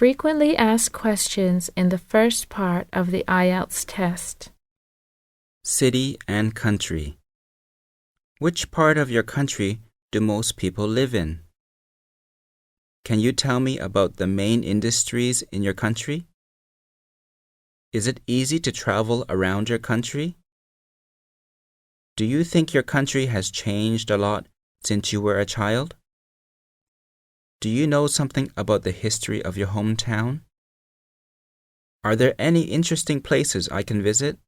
Frequently asked questions in the first part of the IELTS test. City and country. Which part of your country do most people live in? Can you tell me about the main industries in your country? Is it easy to travel around your country? Do you think your country has changed a lot since you were a child? Do you know something about the history of your hometown? Are there any interesting places I can visit?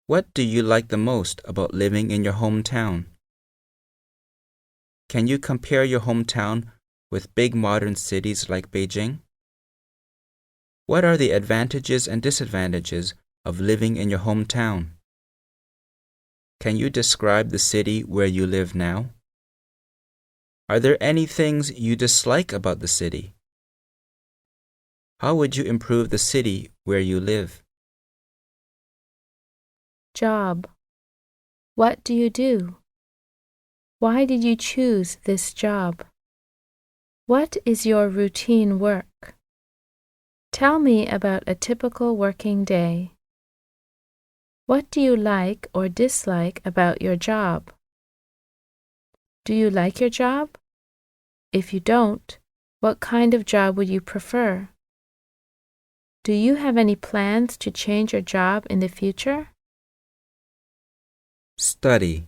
What do you like the most about living in your hometown? Can you compare your hometown with big modern cities like Beijing? What are the advantages and disadvantages of living in your hometown? Can you describe the city where you live now? Are there any things you dislike about the city? How would you improve the city where you live? Job. What do you do? Why did you choose this job? What is your routine work? Tell me about a typical working day. What do you like or dislike about your job? Do you like your job? If you don't, what kind of job would you prefer? Do you have any plans to change your job in the future? Study.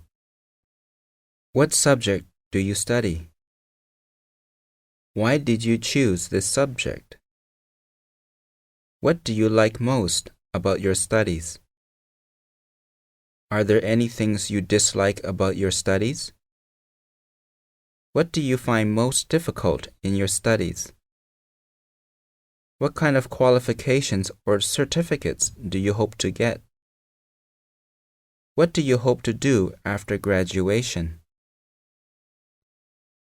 What subject do you study? Why did you choose this subject? What do you like most about your studies? Are there any things you dislike about your studies? What do you find most difficult in your studies? What kind of qualifications or certificates do you hope to get? What do you hope to do after graduation?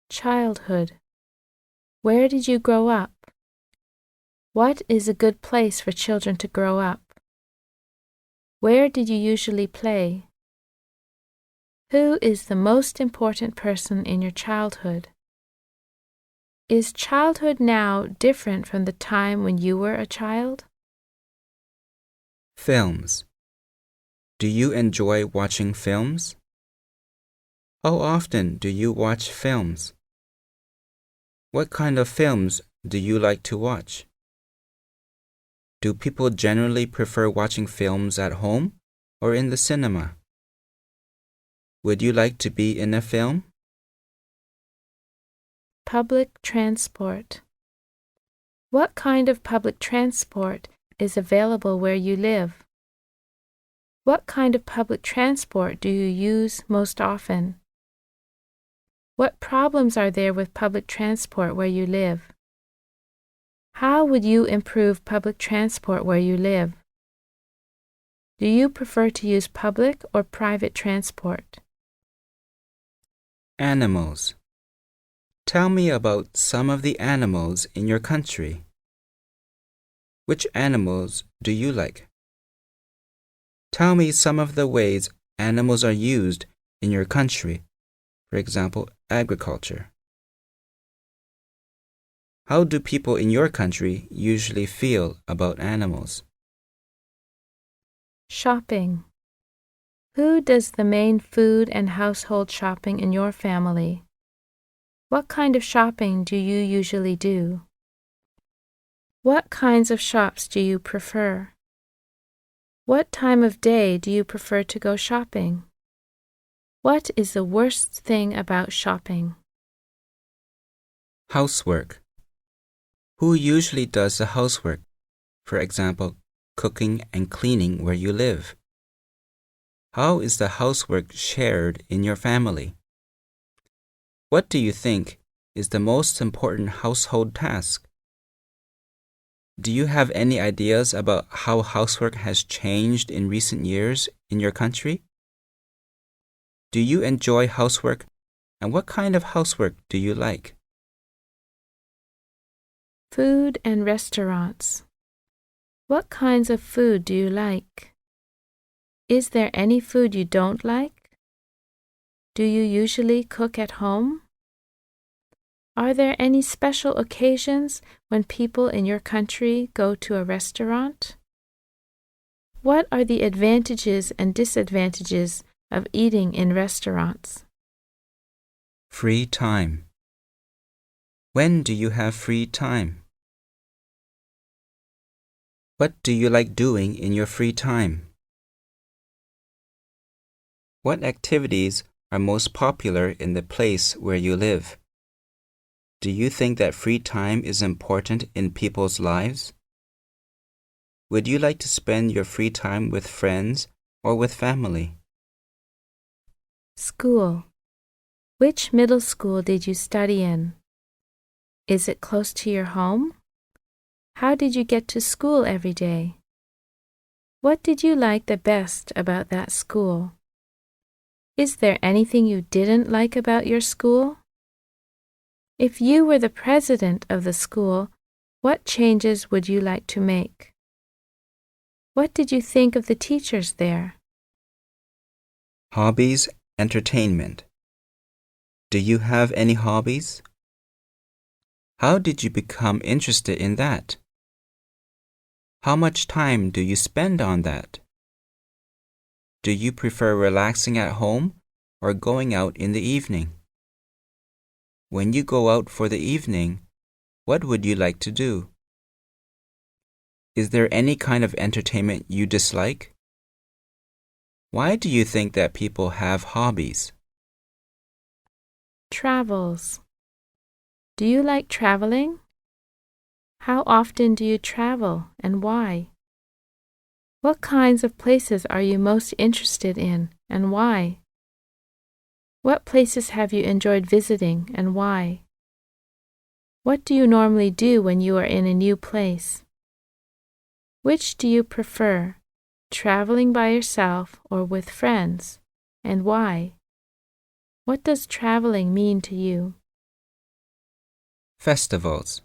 Childhood. Where did you grow up? What is a good place for children to grow up? Where did you usually play? Who is the most important person in your childhood? Is childhood now different from the time when you were a child? Films. Do you enjoy watching films? How often do you watch films? What kind of films do you like to watch? Do people generally prefer watching films at home or in the cinema? Would you like to be in a film? Public transport. What kind of public transport is available where you live? What kind of public transport do you use most often? What problems are there with public transport where you live? How would you improve public transport where you live? Do you prefer to use public or private transport? Animals. Tell me about some of the animals in your country. Which animals do you like? Tell me some of the ways animals are used in your country, for example, agriculture. How do people in your country usually feel about animals? Shopping. Who does the main food and household shopping in your family? What kind of shopping do you usually do? What kinds of shops do you prefer? What time of day do you prefer to go shopping? What is the worst thing about shopping? Housework. Who usually does the housework? For example, cooking and cleaning where you live. How is the housework shared in your family? What do you think is the most important household task? Do you have any ideas about how housework has changed in recent years in your country? Do you enjoy housework, and what kind of housework do you like? Food and restaurants. What kinds of food do you like? Is there any food you don't like? Do you usually cook at home? Are there any special occasions when people in your country go to a restaurant? What are the advantages and disadvantages of eating in restaurants? Free time. When do you have free time? What do you like doing in your free time? What activities are most popular in the place where you live? Do you think that free time is important in people's lives? Would you like to spend your free time with friends or with family? School. Which middle school did you study in? Is it close to your home? How did you get to school every day? What did you like the best about that school? Is there anything you didn't like about your school? If you were the president of the school, what changes would you like to make? What did you think of the teachers there? Hobbies, entertainment. Do you have any hobbies? How did you become interested in that? How much time do you spend on that? Do you prefer relaxing at home or going out in the evening? When you go out for the evening, what would you like to do? Is there any kind of entertainment you dislike? Why do you think that people have hobbies? Travels. Do you like traveling? How often do you travel and why? What kinds of places are you most interested in and why? What places have you enjoyed visiting and why? What do you normally do when you are in a new place? Which do you prefer, traveling by yourself or with friends, and why? What does traveling mean to you? Festivals.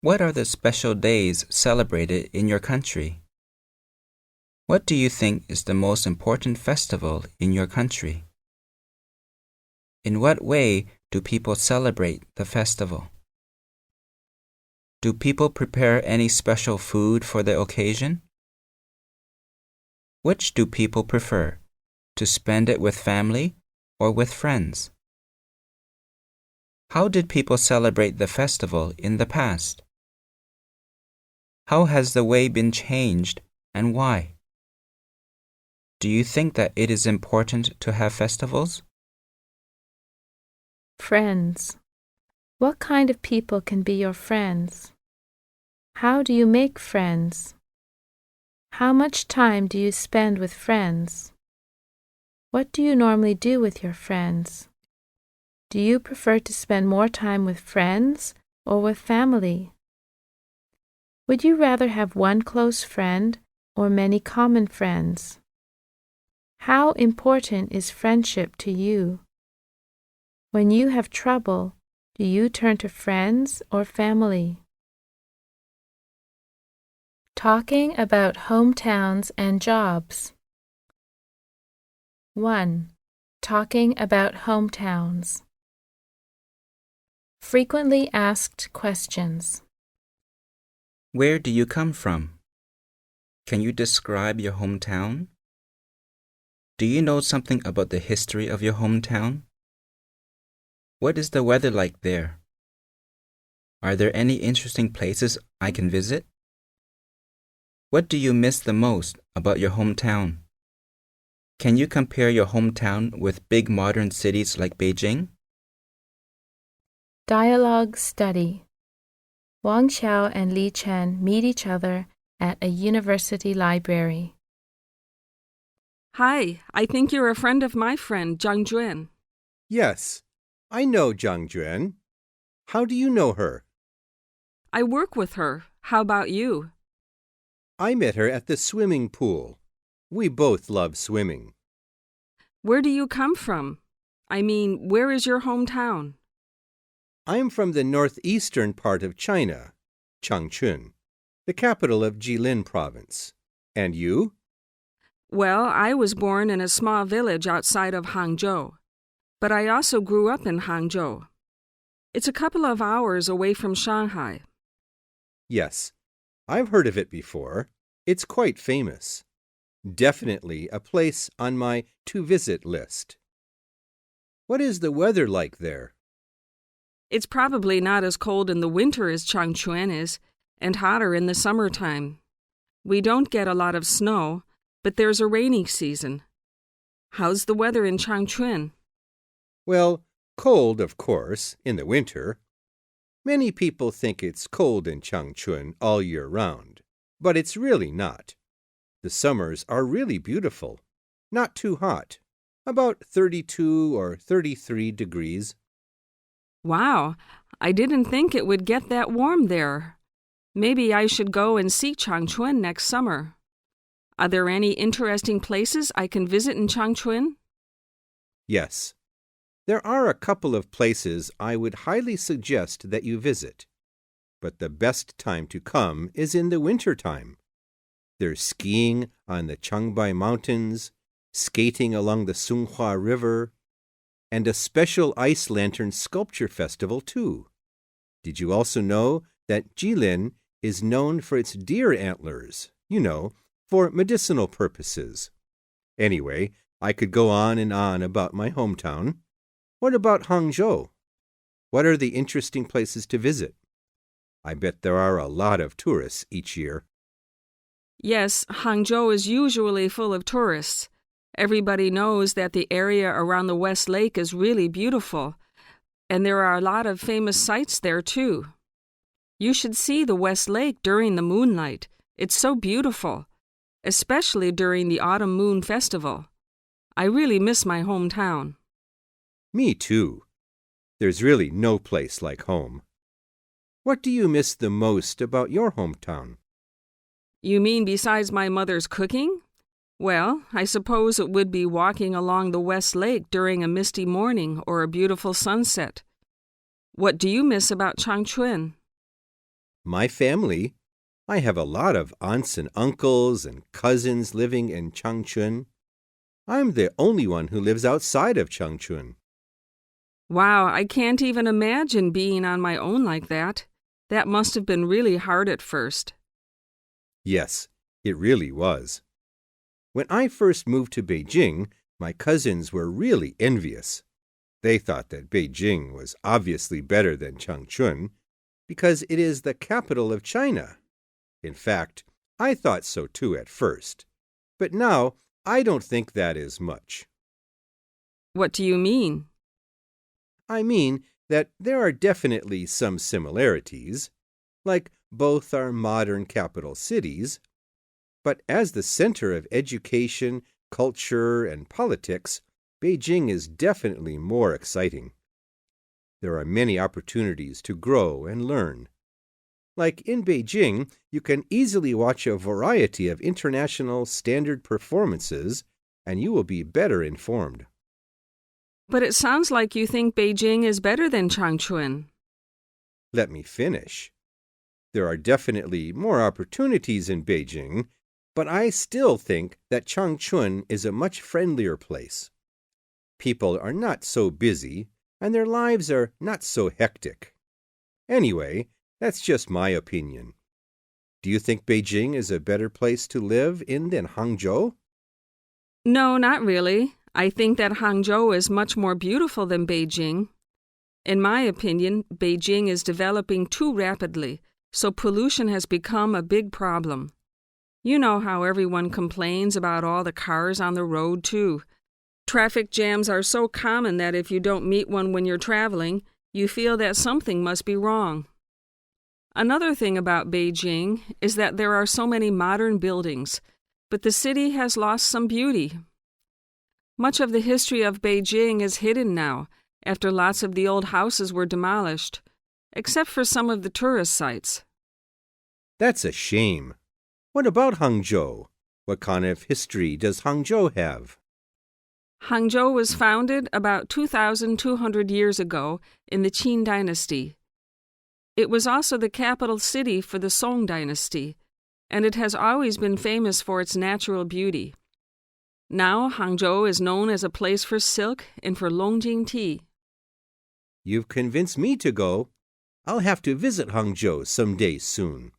What are the special days celebrated in your country? What do you think is the most important festival in your country? In what way do people celebrate the festival? Do people prepare any special food for the occasion? Which do people prefer, to spend it with family or with friends? How did people celebrate the festival in the past? How has the way been changed and why? Do you think that it is important to have festivals? Friends. What kind of people can be your friends? How do you make friends? How much time do you spend with friends? What do you normally do with your friends? Do you prefer to spend more time with friends or with family? Would you rather have one close friend or many common friends? How important is friendship to you? When you have trouble, do you turn to friends or family? Talking about hometowns and jobs. 1. Talking about hometowns. Frequently asked questions. Where do you come from? Can you describe your hometown? Do you know something about the history of your hometown? What is the weather like there? Are there any interesting places I can visit? What do you miss the most about your hometown? Can you compare your hometown with big modern cities like Beijing? Dialogue study. Wang Xiao and Li Chen meet each other at a university library. Hi, I think you're a friend of my friend, Zhang Juan. Yes, I know Zhang Juan. How do you know her? I work with her. How about you? I met her at the swimming pool. We both love swimming. Where do you come from? I mean, where is your hometown? I am from the northeastern part of China, Changchun, the capital of Jilin province. And you? Well, I was born in a small village outside of Hangzhou, but I also grew up in Hangzhou. It's a couple of hours away from Shanghai. Yes, I've heard of it before. It's quite famous. Definitely a place on my to-visit list. What is the weather like there? It's probably not as cold in the winter as Changchun is, and hotter in the summertime. We don't get a lot of snow, but there's a rainy season. How's the weather in Changchun? Well, cold, of course, in the winter. Many people think it's cold in Changchun all year round, but it's really not. The summers are really beautiful, not too hot, about 32 or 33 degrees. Wow, I didn't think it would get that warm there. Maybe I should go and see Changchun next summer. Are there any interesting places I can visit in Changchun? Yes, there are a couple of places I would highly suggest that you visit, but the best time to come is in the winter time. There's skiing on the Changbai Mountains, skating along the Songhua River, and a special ice lantern sculpture festival, too. Did you also know that Jilin is known for its deer antlers, for medicinal purposes? Anyway, I could go on and on about my hometown. What about Hangzhou? What are the interesting places to visit? I bet there are a lot of tourists each year. Yes, Hangzhou is usually full of tourists. Everybody knows that the area around the West Lake is really beautiful, and there are a lot of famous sites there, too. You should see the West Lake during the moonlight. It's so beautiful, especially during the Autumn Moon Festival. I really miss my hometown. Me too. There's really no place like home. What do you miss the most about your hometown? You mean besides my mother's cooking? Well, I suppose it would be walking along the West Lake during a misty morning or a beautiful sunset. What do you miss about Changchun? My family. I have a lot of aunts and uncles and cousins living in Changchun. I'm the only one who lives outside of Changchun. Wow, I can't even imagine being on my own like that. That must have been really hard at first. Yes, it really was. When I first moved to Beijing, my cousins were really envious. They thought that Beijing was obviously better than Changchun because it is the capital of China. In fact, I thought so too at first. But now, I don't think that is much. What do you mean? I mean that there are definitely some similarities, like both are modern capital cities, but as the center of education, culture, and politics, Beijing is definitely more exciting. There are many opportunities to grow and learn. Like in Beijing, you can easily watch a variety of international standard performances, and you will be better informed. But it sounds like you think Beijing is better than Changchun. Let me finish. There are definitely more opportunities in Beijing, but I still think that Changchun is a much friendlier place. People are not so busy, and their lives are not so hectic. Anyway, that's just my opinion. Do you think Beijing is a better place to live in than Hangzhou? No, not really. I think that Hangzhou is much more beautiful than Beijing. In my opinion, Beijing is developing too rapidly, so pollution has become a big problem. You know how everyone complains about all the cars on the road, too. Traffic jams are so common that if you don't meet one when you're traveling, you feel that something must be wrong. Another thing about Beijing is that there are so many modern buildings, but the city has lost some beauty. Much of the history of Beijing is hidden now, after lots of the old houses were demolished, except for some of the tourist sites. That's a shame. What about Hangzhou? What kind of history does Hangzhou have? Hangzhou was founded about 2,200 years ago in the Qin dynasty. It was also the capital city for the Song dynasty, and it has always been famous for its natural beauty. Now Hangzhou is known as a place for silk and for Longjing tea. You've convinced me to go. I'll have to visit Hangzhou someday soon.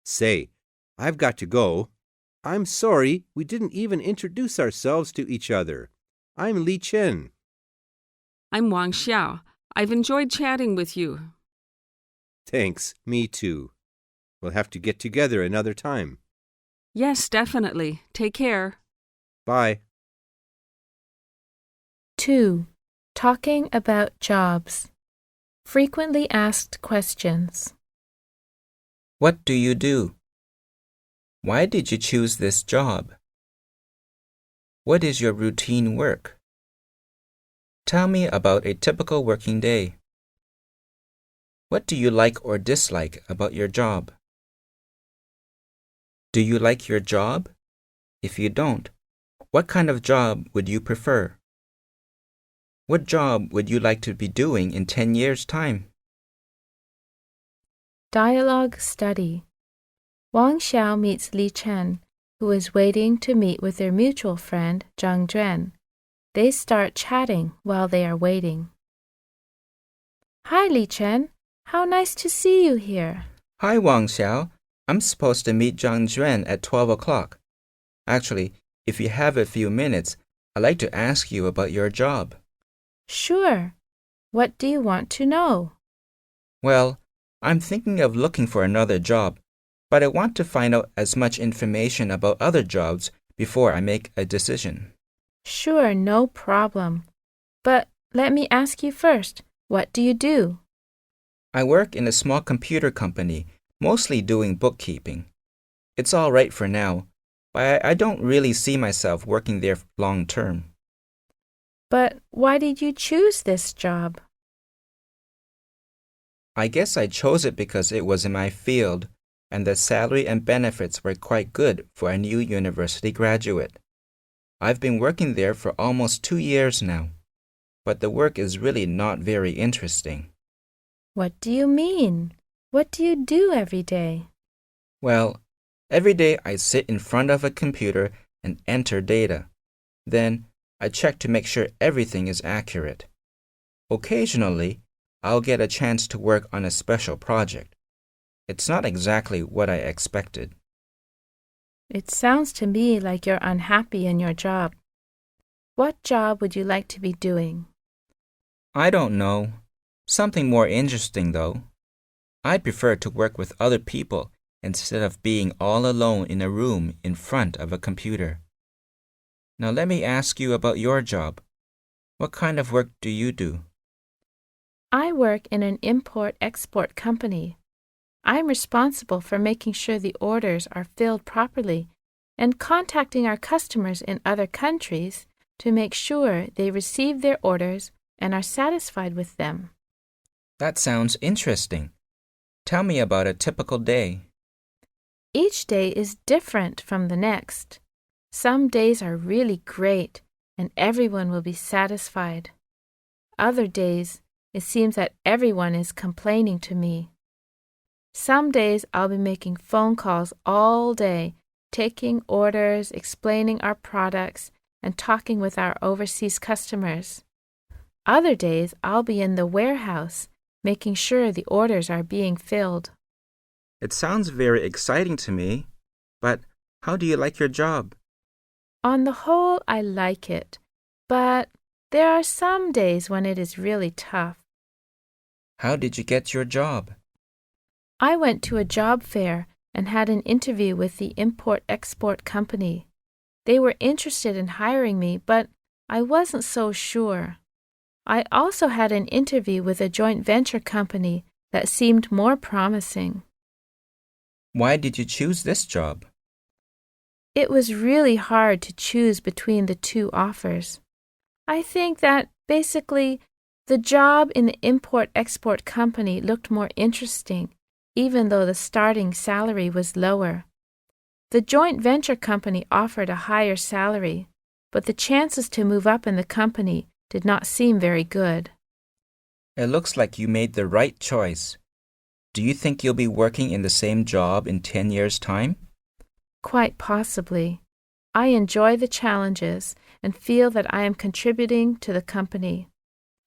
Say, I've got to go. I'm sorry we didn't even introduce ourselves to each other. I'm Li Chen. I'm Wang Xiao. I've enjoyed chatting with you. Thanks, me too. We'll have to get together another time. Yes, definitely. Take care. Bye. 2. Talking about jobs. Frequently asked questions. What do you do? Why did you choose this job? What is your routine work? Tell me about a typical working day. What do you like or dislike about your job? Do you like your job? If you don't, what kind of job would you prefer? What job would you like to be doing in 10 years' time? Dialogue study. Wang Xiao meets Li Chen, who is waiting to meet with their mutual friend, Zhang Juan. They start chatting while they are waiting. Hi, Li Chen. How nice to see you here. Hi, Wang Xiao. I'm supposed to meet Zhang Juan at 12 o'clock. Actually, if you have a few minutes, I'd like to ask you about your job. Sure. What do you want to know? Well, I'm thinking of looking for another job, but I want to find out as much information about other jobs before I make a decision. Sure, no problem. But let me ask you first, what do you do? I work in a small computer company, mostly doing bookkeeping. It's all right for now, but I don't really see myself working there long term. But why did you choose this job? I guess I chose it because it was in my field, and the salary and benefits were quite good for a new university graduate. I've been working there for almost 2 years now, but the work is really not very interesting. What do you mean? What do you do every day? Well, every day I sit in front of a computer and enter data. Then I check to make sure everything is accurate. Occasionally, I'll get a chance to work on a special project. It's not exactly what I expected. It sounds to me like you're unhappy in your job. What job would you like to be doing? I don't know. Something more interesting, though. I'd prefer to work with other people instead of being all alone in a room in front of a computer. Now let me ask you about your job. What kind of work do you do? I work in an import-export company. I'm responsible for making sure the orders are filled properly and contacting our customers in other countries to make sure they receive their orders and are satisfied with them. That sounds interesting. Tell me about a typical day. Each day is different from the next. Some days are really great and everyone will be satisfied. Other days, it seems that everyone is complaining to me. Some days I'll be making phone calls all day, taking orders, explaining our products, and talking with our overseas customers. Other days I'll be in the warehouse, making sure the orders are being filled. It sounds very exciting to me, but how do you like your job? On the whole, I like it, but there are some days when it is really tough. How did you get your job? I went to a job fair and had an interview with the import-export company. They were interested in hiring me, but I wasn't so sure. I also had an interview with a joint venture company that seemed more promising. Why did you choose this job? It was really hard to choose between the two offers. I think that basically the job in the import-export company looked more interesting, even though the starting salary was lower. The joint venture company offered a higher salary, but the chances to move up in the company did not seem very good. It looks like you made the right choice. Do you think you'll be working in the same job in 10 years' time? Quite possibly. I enjoy the challenges and feel that I am contributing to the company.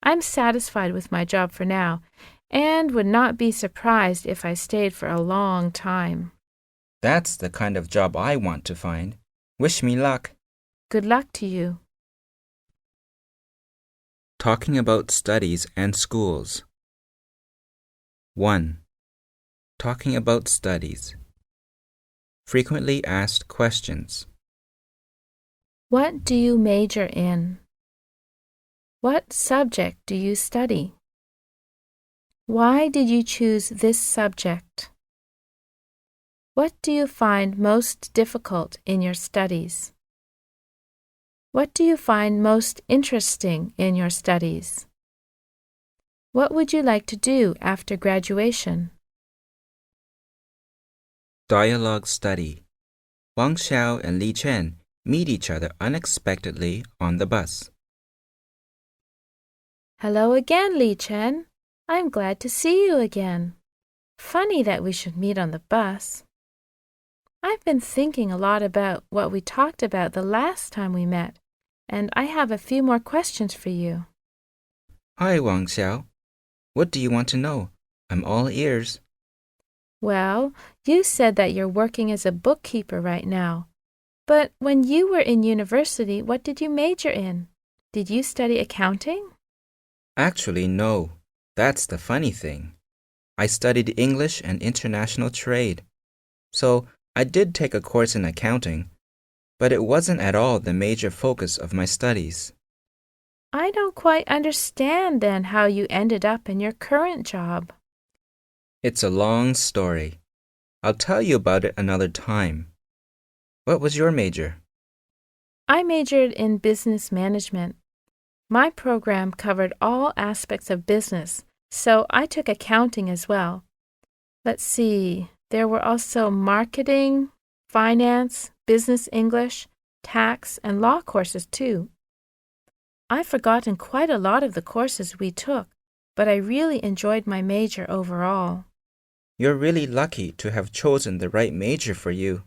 I'm satisfied with my job for now, and would not be surprised if I stayed for a long time. That's the kind of job I want to find. Wish me luck. Good luck to you. Talking about studies and schools. 1. Talking about studies. Frequently asked questions. What do you major in? What subject do you study? Why did you choose this subject? What do you find most difficult in your studies? What do you find most interesting in your studies? What would you like to do after graduation? Dialogue study. Wang Xiao and Li Chen meet each other unexpectedly on the bus. Hello again, Li Chen. I'm glad to see you again. Funny that we should meet on the bus. I've been thinking a lot about what we talked about the last time we met, and I have a few more questions for you. Hi, Wang Xiao. What do you want to know? I'm all ears. Well, you said that you're working as a bookkeeper right now. But when you were in university, what did you major in? Did you study accounting? Actually, no. That's the funny thing. I studied English and international trade. So I did take a course in accounting, but it wasn't at all the major focus of my studies. I don't quite understand then how you ended up in your current job. It's a long story. I'll tell you about it another time. What was your major? I majored in business management. My program covered all aspects of business, so I took accounting as well. Let's see, there were also marketing, finance, business English, tax, and law courses too. I've forgotten quite a lot of the courses we took, but I really enjoyed my major overall. You're really lucky to have chosen the right major for you.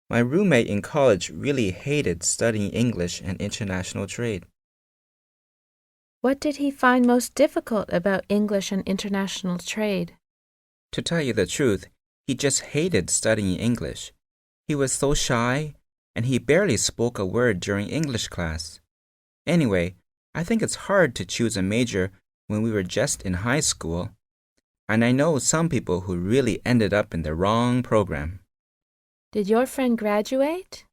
My roommate in college really hated studying English and international trade. What did he find most difficult about English and international trade? To tell you the truth, he just hated studying English. He was so shy, and he barely spoke a word during English class. Anyway, I think it's hard to choose a major when we were just in high school. And I know some people who really ended up in the wrong program. Did your friend graduate?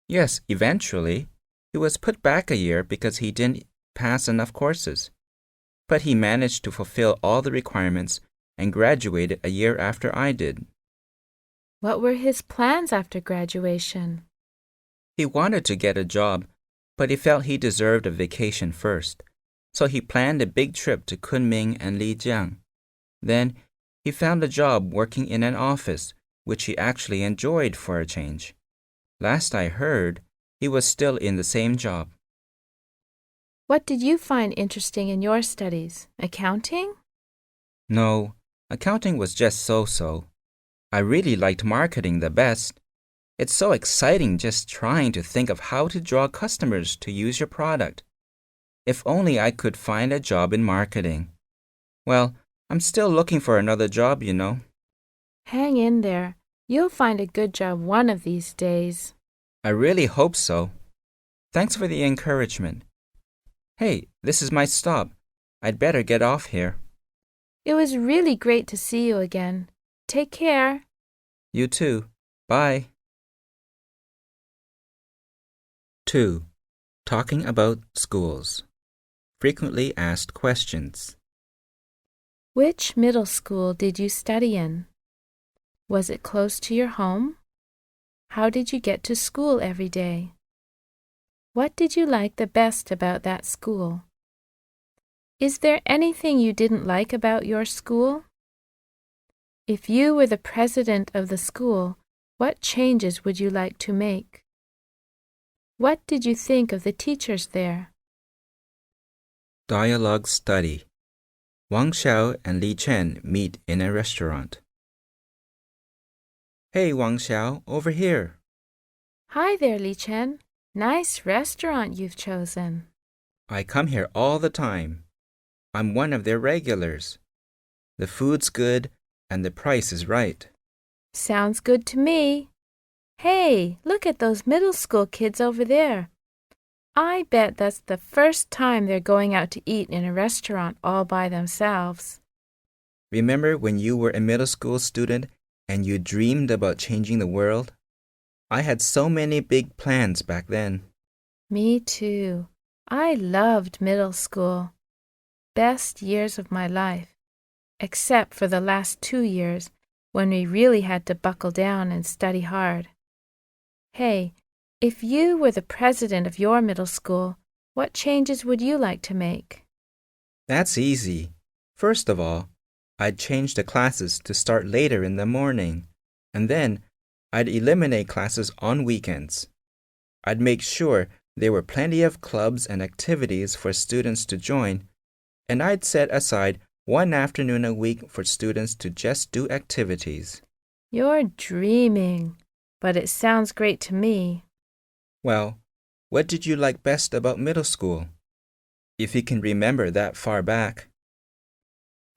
Yes, eventually. He was put back a year because he didn't pass enough courses. But he managed to fulfill all the requirements and graduated a year after I did. What were his plans after graduation? He wanted to get a job, but he felt he deserved a vacation first. So he planned a big trip to Kunming and Lijiang. Then he found a job working in an office, which he actually enjoyed for a change. Last I heard, he was still in the same job. What did you find interesting in your studies? Accounting? No, accounting was just so-so. I really liked marketing the best. It's so exciting just trying to think of how to draw customers to use your product. If only I could find a job in marketing. Well, I'm still looking for another job, you know. Hang in there. You'll find a good job one of these days. I really hope so. Thanks for the encouragement. Hey, this is my stop. I'd better get off here. It was really great to see you again. Take care. You too. Bye. 2. Talking about schools. Frequently asked questions. Which middle school did you study in? Was it close to your home? How did you get to school every day? What did you like the best about that school? Is there anything you didn't like about your school? If you were the president of the school, what changes would you like to make? What did you think of the teachers there? Dialogue study. Wang Xiao and Li Chen meet in a restaurant. Hey, Wang Xiao, over here. Hi there, Li Chen. Nice restaurant you've chosen. I come here all the time. I'm one of their regulars. The food's good and the price is right. Sounds good to me. Hey, look at those middle school kids over there. I bet that's the first time they're going out to eat in a restaurant all by themselves. Remember when you were a middle school student and you dreamed about changing the world? I had so many big plans back then. Me too. I loved middle school. Best years of my life, except for the last 2 years when we really had to buckle down and study hard. Hey, if you were the president of your middle school, what changes would you like to make? That's easy. First of all, I'd change the classes to start later in the morning, and then I'd eliminate classes on weekends. I'd make sure there were plenty of clubs and activities for students to join, and I'd set aside one afternoon a week for students to just do activities. You're dreaming, but it sounds great to me. Well, what did you like best about middle school? If you can remember that far back.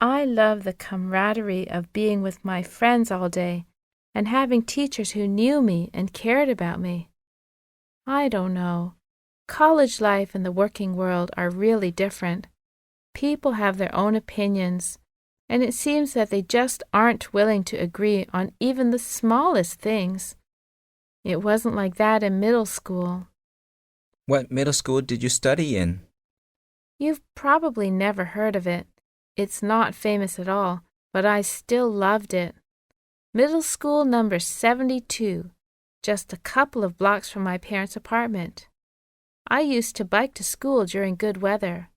I love the camaraderie of being with my friends all day and having teachers who knew me and cared about me. I don't know. College life and the working world are really different. People have their own opinions, and it seems that they just aren't willing to agree on even the smallest things. It wasn't like that in middle school. What middle school did you study in? You've probably never heard of it. It's not famous at all, but I still loved it. Middle school number 72, just a couple of blocks from my parents' apartment. I used to bike to school during good weather.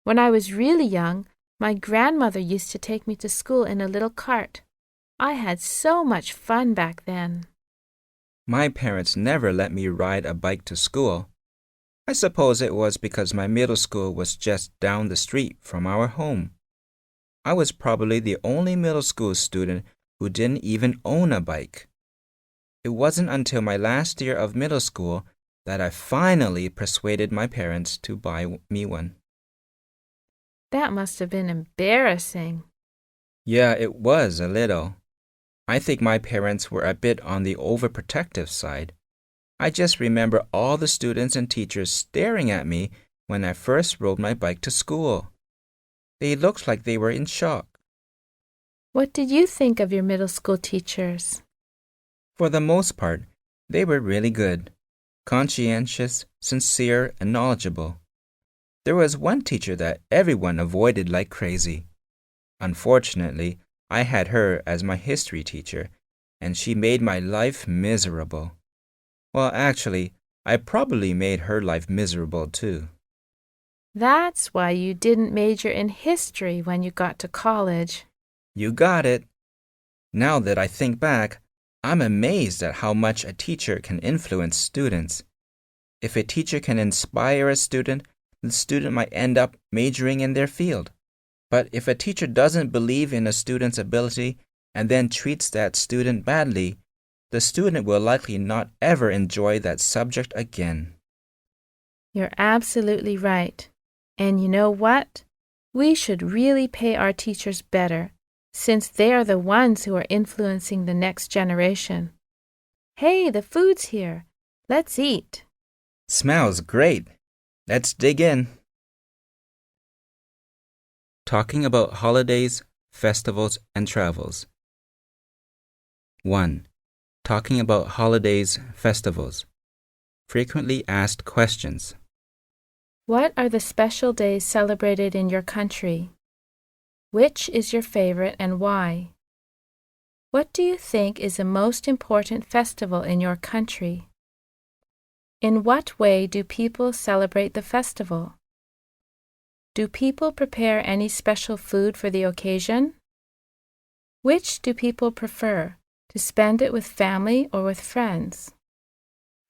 When I was really young, my grandmother used to take me to school in a little cart. I had so much fun back then. My parents never let me ride a bike to school. I suppose it was because my middle school was just down the street from our home. I was probably the only middle school student who didn't even own a bike. It wasn't until my last year of middle school that I finally persuaded my parents to buy me one. That must have been embarrassing. Yeah, it was a little. I think my parents were a bit on the overprotective side. I just remember all the students and teachers staring at me when I first rode my bike to school. They looked like they were in shock. What did you think of your middle school teachers? For the most part, they were really good, conscientious, sincere, and knowledgeable. There was one teacher that everyone avoided like crazy. Unfortunately, I had her as my history teacher, and she made my life miserable. Well, actually, I probably made her life miserable too. That's why you didn't major in history when you got to college. You got it. Now that I think back, I'm amazed at how much a teacher can influence students. If a teacher can inspire a student, the student might end up majoring in their field. But if a teacher doesn't believe in a student's ability and then treats that student badly, the student will likely not ever enjoy that subject again. You're absolutely right. And you know what? We should really pay our teachers better, since they are the ones who are influencing the next generation. Hey, the food's here. Let's eat. Smells great. Let's dig in. Talking about holidays, festivals, and travels. 1. Talking about holidays, festivals. Frequently asked questions. What are the special days celebrated in your country? Which is your favorite and why? What do you think is the most important festival in your country? In what way do people celebrate the festival? Do people prepare any special food for the occasion? Which do people prefer, to spend it with family or with friends?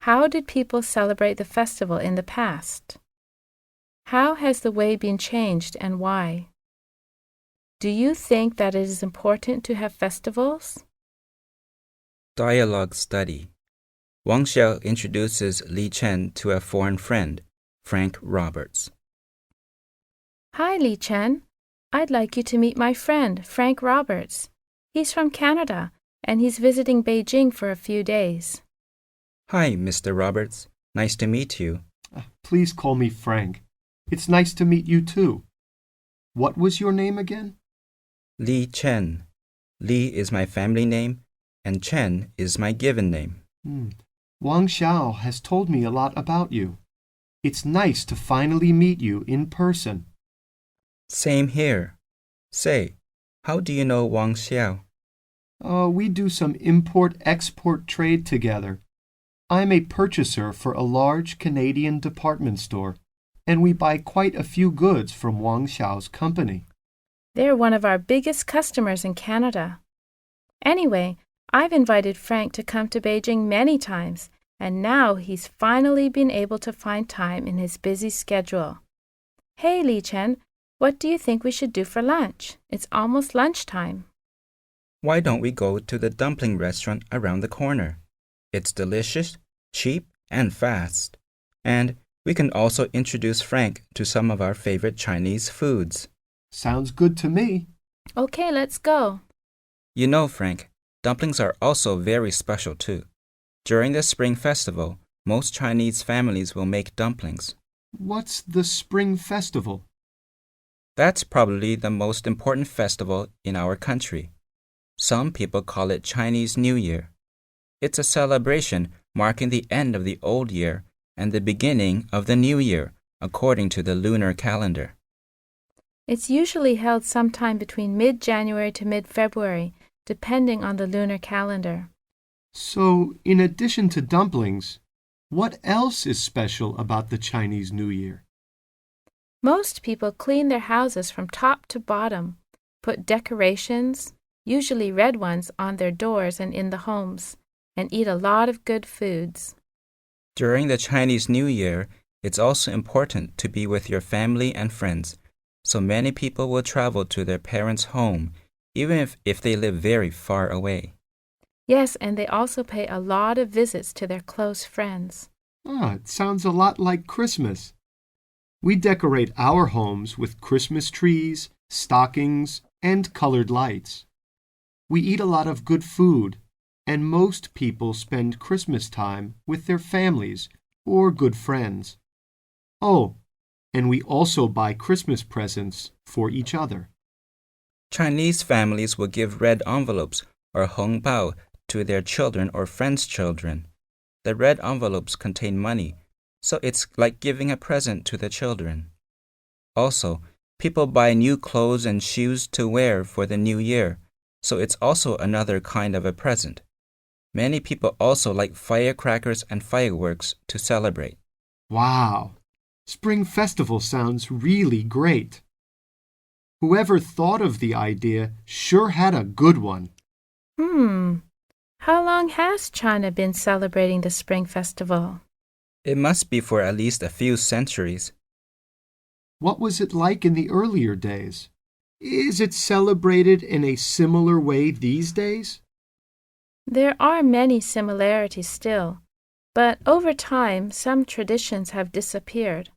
How did people celebrate the festival in the past? How has the way been changed and why? Do you think that it is important to have festivals? Dialogue study. Wang Xiao introduces Li Chen to a foreign friend, Frank Roberts. Hi, Li Chen. I'd like you to meet my friend, Frank Roberts. He's from Canada, and he's visiting Beijing for a few days. Hi, Mr. Roberts. Nice to meet you. Please call me Frank. It's nice to meet you too. What was your name again? Li Chen. Li is my family name, and Chen is my given name. Wang Xiao has told me a lot about you. It's nice to finally meet you in person. Same here. Say, how do you know Wang Xiao? We do some import-export trade together. I'm a purchaser for a large Canadian department store, and we buy quite a few goods from Wang Xiao's company. They're one of our biggest customers in Canada. Anyway, I've invited Frank to come to Beijing many times, and now he's finally been able to find time in his busy schedule. Hey, Li Chen, what do you think we should do for lunch? It's almost lunchtime. Why don't we go to the dumpling restaurant around the corner? It's delicious, cheap, and fast. And we can also introduce Frank to some of our favorite Chinese foods. Sounds good to me. Okay, let's go. You know, Frank, dumplings are also very special too. During the Spring Festival, most Chinese families will make dumplings. What's the Spring Festival? That's probably the most important festival in our country. Some people call it Chinese New Year. It's a celebration marking the end of the old year and the beginning of the new year, according to the lunar calendar. It's usually held sometime between mid-January to mid-February, depending on the lunar calendar. So, in addition to dumplings, what else is special about the Chinese New Year? Most people clean their houses from top to bottom, put decorations, usually red ones, on their doors and in the homes, and eat a lot of good foods. During the Chinese New Year, it's also important to be with your family and friends, so many people will travel to their parents' home, even if they live very far away. Yes, and they also pay a lot of visits to their close friends. It sounds a lot like Christmas. We decorate our homes with Christmas trees, stockings, and colored lights. We eat a lot of good food, and most people spend Christmas time with their families or good friends. Oh, and we also buy Christmas presents for each other. Chinese families will give red envelopes or hongbao to their children or friends' children. The red envelopes contain money, so it's like giving a present to the children. Also, people buy new clothes and shoes to wear for the new year, so it's also another kind of a present. Many people also like firecrackers and fireworks to celebrate. Wow! Spring Festival sounds really great. Whoever thought of the idea sure had a good one. How long has China been celebrating the Spring Festival? It must be for at least a few centuries. What was it like in the earlier days? Is it celebrated in a similar way these days? There are many similarities still, but over time some traditions have disappeared.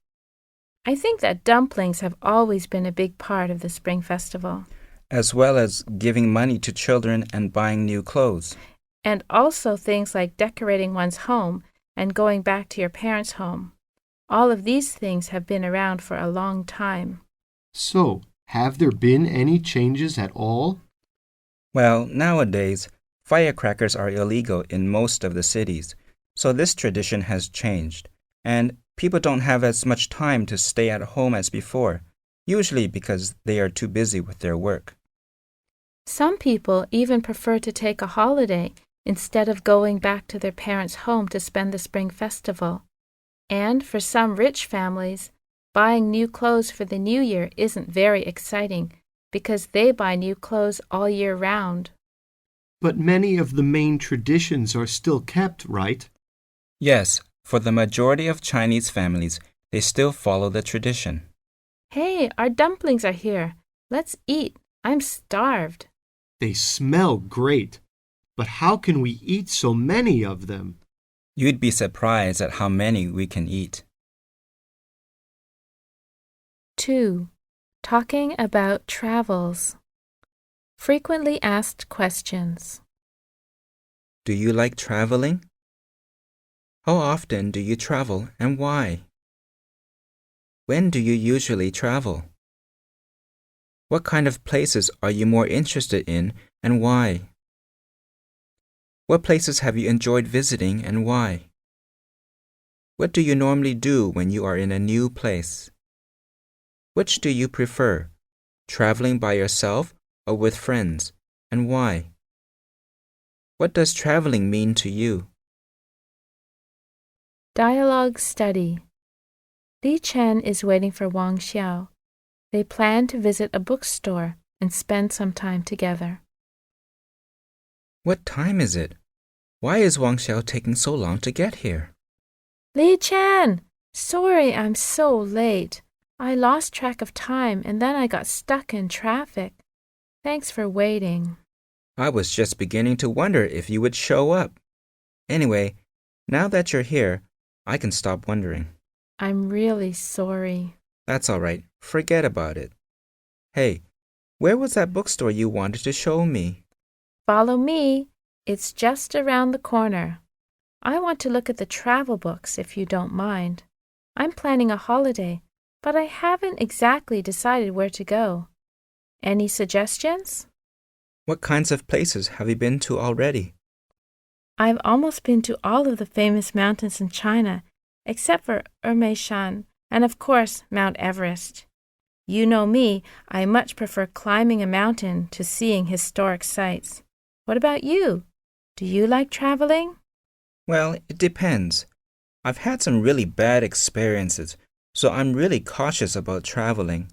I think that dumplings have always been a big part of the Spring Festival. As well as giving money to children and buying new clothes. And also things like decorating one's home and going back to your parents' home. All of these things have been around for a long time. So, have there been any changes at all? Well, nowadays, firecrackers are illegal in most of the cities, so this tradition has changed, and people don't have as much time to stay at home as before, usually because they are too busy with their work. Some people even prefer to take a holiday instead of going back to their parents' home to spend the Spring Festival. And for some rich families, buying new clothes for the new year isn't very exciting because they buy new clothes all year round. But many of the main traditions are still kept, right? Yes, for the majority of Chinese families, they still follow the tradition. Hey, our dumplings are here. Let's eat. I'm starved. They smell great, but how can we eat so many of them? You'd be surprised at how many we can eat. 2. Talking about travels. Frequently asked questions. Do you like traveling? How often do you travel and why? When do you usually travel? What kind of places are you more interested in and why? What places have you enjoyed visiting and why? What do you normally do when you are in a new place? Which do you prefer, traveling by yourself or with friends, and why? What does traveling mean to you? Dialogue study. Li Chen is waiting for Wang Xiao. They plan to visit a bookstore and spend some time together. What time is it? Why is Wang Xiao taking so long to get here? Li Chen! Sorry I'm so late. I lost track of time and then I got stuck in traffic. Thanks for waiting. I was just beginning to wonder if you would show up. Anyway, now that you're here, I can stop wondering. I'm really sorry. That's all right. Forget about it. Hey, where was that bookstore you wanted to show me? Follow me. It's just around the corner. I want to look at the travel books if you don't mind. I'm planning a holiday, but I haven't exactly decided where to go. Any suggestions? What kinds of places have you been to already? I've almost been to all of the famous mountains in China, except for Shan and, of course, Mount Everest. You know me, I much prefer climbing a mountain to seeing historic sites. What about you? Do you like traveling? Well, it depends. I've had some really bad experiences, so I'm really cautious about traveling.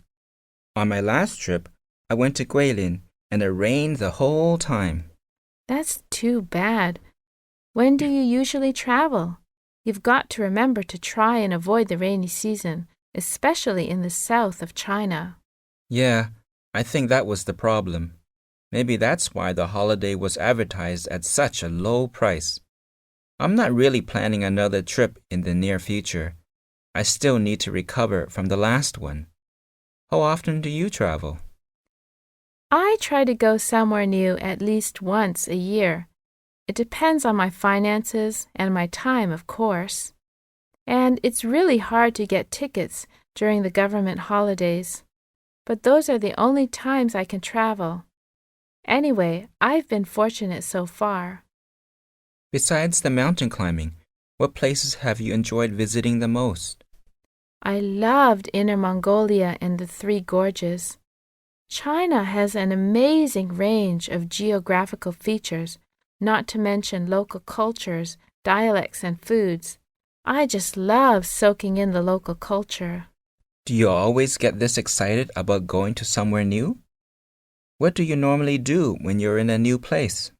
On my last trip, I went to Guilin, and it rained the whole time. That's too bad. When do you usually travel? You've got to remember to try and avoid the rainy season, especially in the south of China. Yeah, I think that was the problem. Maybe that's why the holiday was advertised at such a low price. I'm not really planning another trip in the near future. I still need to recover from the last one. How often do you travel? I try to go somewhere new at least once a year. It depends on my finances and my time, of course. And it's really hard to get tickets during the government holidays. But those are the only times I can travel. Anyway, I've been fortunate so far. Besides the mountain climbing, what places have you enjoyed visiting the most? I loved Inner Mongolia and the Three Gorges. China has an amazing range of geographical features, not to mention local cultures, dialects, and foods. I just love soaking in the local culture. Do you always get this excited about going to somewhere new? What do you normally do when you're in a new place?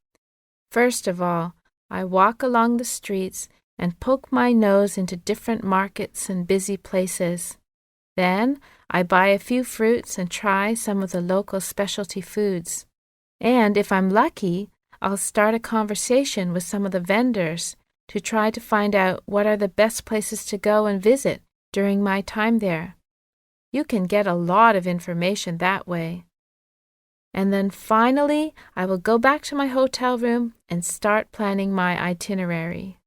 First of all, I walk along the streets and poke my nose into different markets and busy places. Then I buy a few fruits and try some of the local specialty foods. And if I'm lucky, I'll start a conversation with some of the vendors to try to find out what are the best places to go and visit during my time there. You can get a lot of information that way. And then finally, I will go back to my hotel room and start planning my itinerary.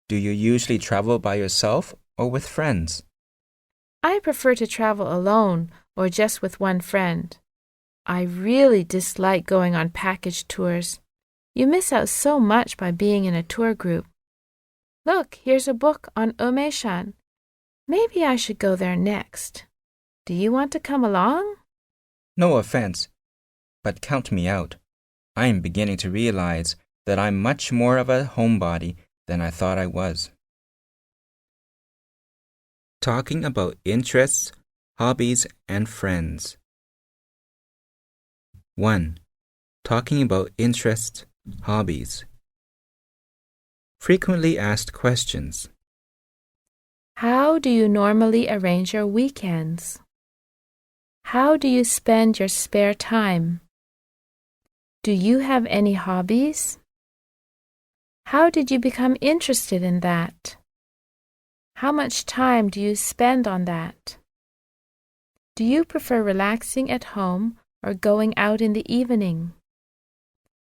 Do you usually travel by yourself or with friends? I prefer to travel alone or just with one friend. I really dislike going on package tours. You miss out so much by being in a tour group. Look, here's a book on Shan. Maybe I should go there next. Do you want to come along? No offense, but count me out. I am beginning to realize that I'm much more of a homebody than I thought I was. Talking about interests, hobbies, and friends. 1. Talking about interests, hobbies. Frequently asked questions. How do you normally arrange your weekends? How do you spend your spare time? Do you have any hobbies? How did you become interested in that? How much time do you spend on that? Do you prefer relaxing at home or going out in the evening?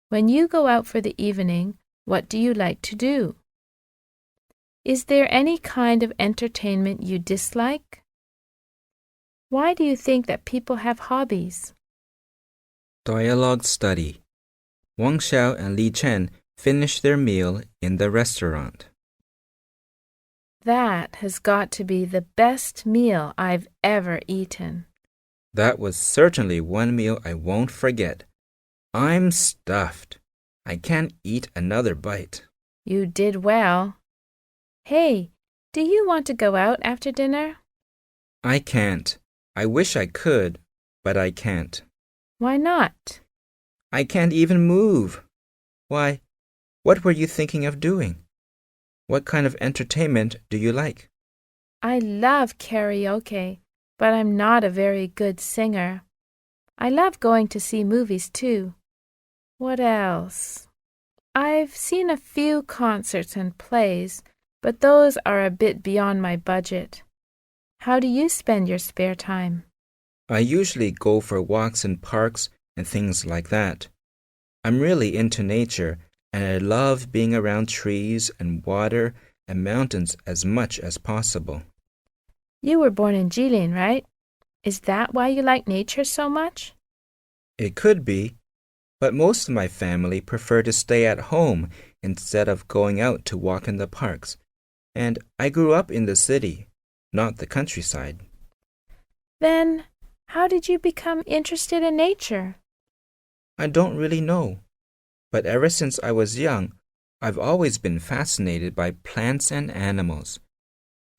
When you go out for the evening, what do you like to do? Is there any kind of entertainment you dislike? Why do you think that people have hobbies? Dialogue study. Wang Xiao and Li Chen finished their meal in the restaurant. That has got to be the best meal I've ever eaten. That was certainly one meal I won't forget. I'm stuffed. I can't eat another bite. You did well. Hey, do you want to go out after dinner? I can't. I wish I could, but I can't. Why not? I can't even move. Why, what were you thinking of doing? What kind of entertainment do you like? I love karaoke, but I'm not a very good singer. I love going to see movies too. What else? I've seen a few concerts and plays, but those are a bit beyond my budget. How do you spend your spare time? I usually go for walks in parks and things like that. I'm really into nature, and I love being around trees and water and mountains as much as possible. You were born in Jilin, right? Is that why you like nature so much? It could be, but most of my family prefer to stay at home instead of going out to walk in the parks. And I grew up in the city, not the countryside. Then, how did you become interested in nature? I don't really know, but ever since I was young, I've always been fascinated by plants and animals.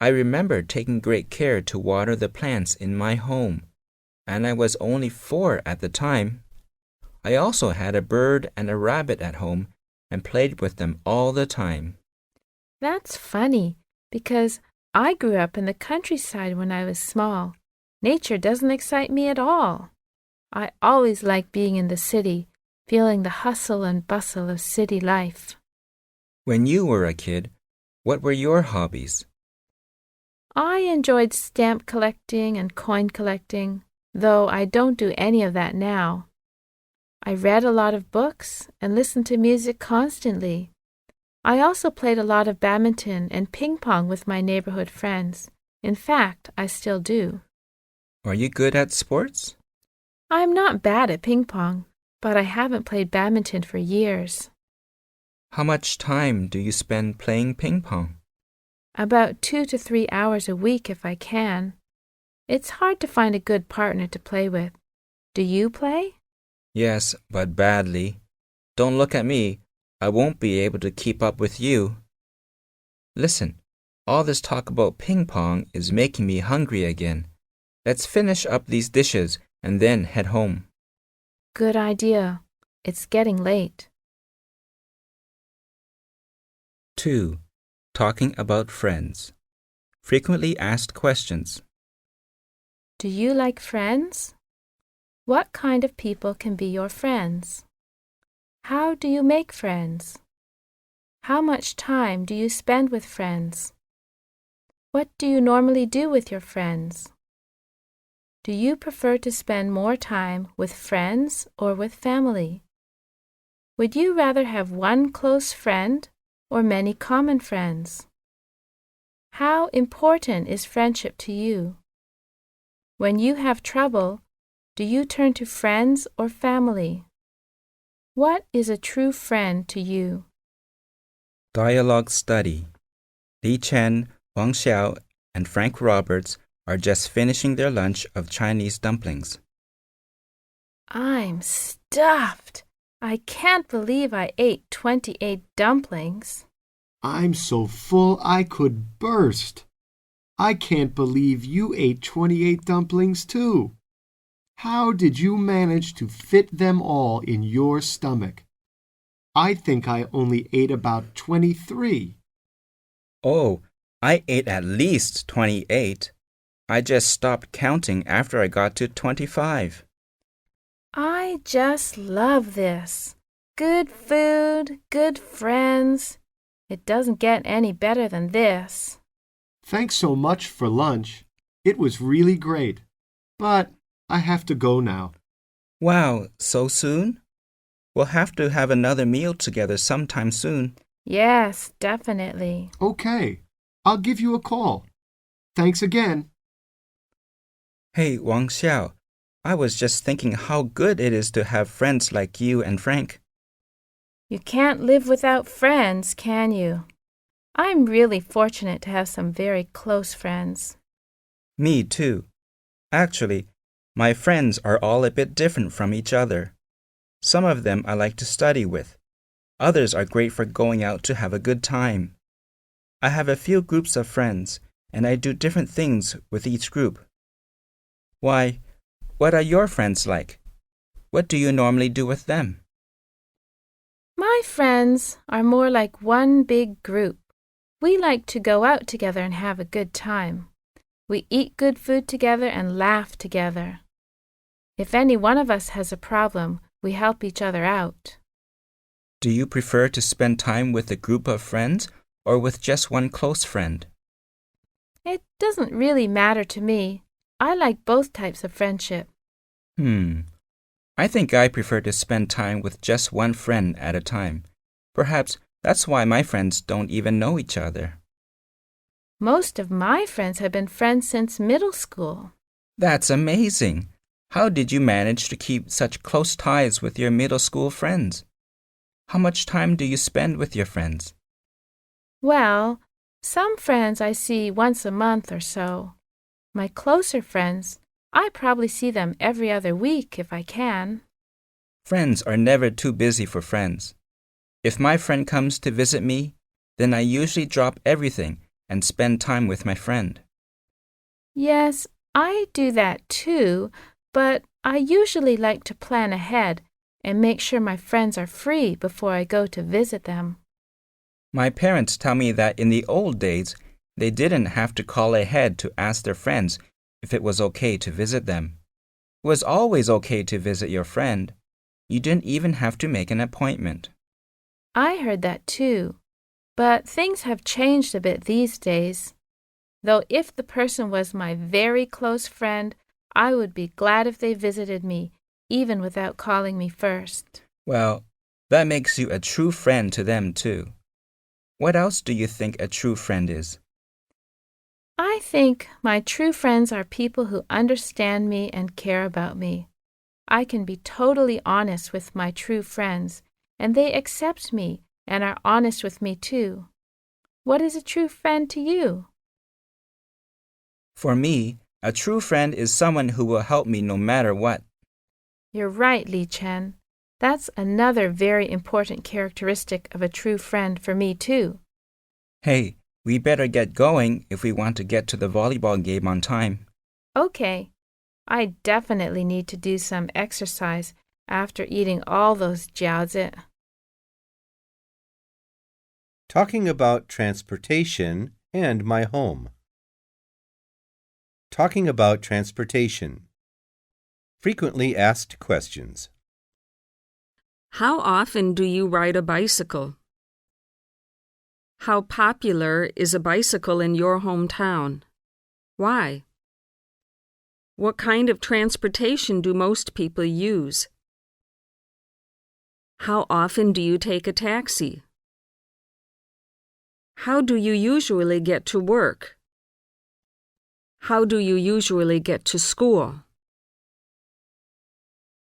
I remember taking great care to water the plants in my home, and I was only 4 at the time. I also had a bird and a rabbit at home and played with them all the time. That's funny, because I grew up in the countryside when I was small. Nature doesn't excite me at all. I always liked being in the city, feeling the hustle and bustle of city life. When you were a kid, what were your hobbies? I enjoyed stamp collecting and coin collecting, though I don't do any of that now. I read a lot of books and listened to music constantly. I also played a lot of badminton and ping pong with my neighborhood friends. In fact, I still do. Are you good at sports? I'm not bad at ping pong, but I haven't played badminton for years. How much time do you spend playing ping pong? About 2 to 3 hours a week if I can. It's hard to find a good partner to play with. Do you play? Yes, but badly. Don't look at me. I won't be able to keep up with you. Listen, all this talk about ping pong is making me hungry again. Let's finish up these dishes and then head home. Good idea. It's getting late. 2. Talking about friends. Frequently asked questions. Do you like friends? What kind of people can be your friends? How do you make friends? How much time do you spend with friends? What do you normally do with your friends? Do you prefer to spend more time with friends or with family? Would you rather have one close friend or many common friends? How important is friendship to you? When you have trouble, do you turn to friends or family? What is a true friend to you? Dialogue study. Li Chen, Wang Xiao, and Frank Roberts are just finishing their lunch of Chinese dumplings. I'm stuffed. I can't believe I ate 28 dumplings. I'm so full I could burst. I can't believe you ate 28 dumplings too. How did you manage to fit them all in your stomach? I think I only ate about 23. Oh, I ate at least 28. I just stopped counting after I got to 25. I just love this. Good food, good friends. It doesn't get any better than this. Thanks so much for lunch. It was really great. but I have to go now. Wow, so soon? We'll have to have another meal together sometime soon. Yes, definitely. Okay, I'll give you a call. Thanks again. Hey, Wang Xiao, I was just thinking how good it is to have friends like you and Frank. You can't live without friends, can you? I'm really fortunate to have some very close friends. Me too. Actually, my friends are all a bit different from each other. Some of them I like to study with. Others are great for going out to have a good time. I have a few groups of friends, and I do different things with each group. Why, what are your friends like? What do you normally do with them? My friends are more like one big group. We like to go out together and have a good time. We eat good food together and laugh together. If any one of us has a problem, we help each other out. Do you prefer to spend time with a group of friends or with just one close friend? It doesn't really matter to me. I like both types of friendship. I think I prefer to spend time with just one friend at a time. Perhaps that's why my friends don't even know each other. Most of my friends have been friends since middle school. That's amazing. How did you manage to keep such close ties with your middle school friends? How much time do you spend with your friends? Well, some friends I see once a month or so. My closer friends, I probably see them every other week if I can. Friends are never too busy for friends. If my friend comes to visit me, then I usually drop everything and spend time with my friend. Yes, I do that too, but I usually like to plan ahead and make sure my friends are free before I go to visit them. My parents tell me that in the old days, they didn't have to call ahead to ask their friends if it was okay to visit them. It was always okay to visit your friend. You didn't even have to make an appointment. I heard that too, but things have changed a bit these days. Though if the person was my very close friend, I would be glad if they visited me, even without calling me first. Well, that makes you a true friend to them too. What else do you think a true friend is? I think my true friends are people who understand me and care about me. I can be totally honest with my true friends, and they accept me and are honest with me too. What is a true friend to you? For me, a true friend is someone who will help me no matter what. You're right, Li Chen. That's another very important characteristic of a true friend for me too. Hey, we better get going if we want to get to the volleyball game on time. Okay, I definitely need to do some exercise after eating all those jiaozi. Talking about transportation and my home. Talking about transportation. Frequently asked questions. How often do you ride a bicycle? How popular is a bicycle in your hometown? Why? What kind of transportation do most people use? How often do you take a taxi? How do you usually get to work? How do you usually get to school?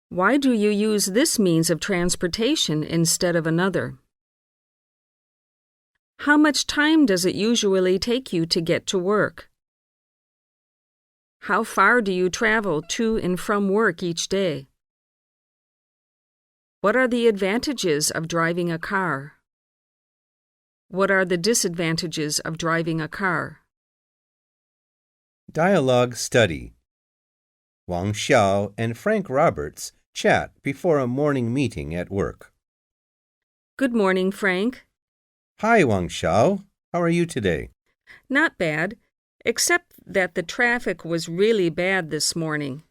Why do you use this means of transportation instead of another? How much time does it usually take you to get to work? How far do you travel to and from work each day? What are the advantages of driving a car? What are the disadvantages of driving a car? Dialogue study. Wang Xiao and Frank Roberts chat before a morning meeting at work. Good morning, Frank. Hi, Wang Xiao. How are you today? Not bad, except that the traffic was really bad this morning.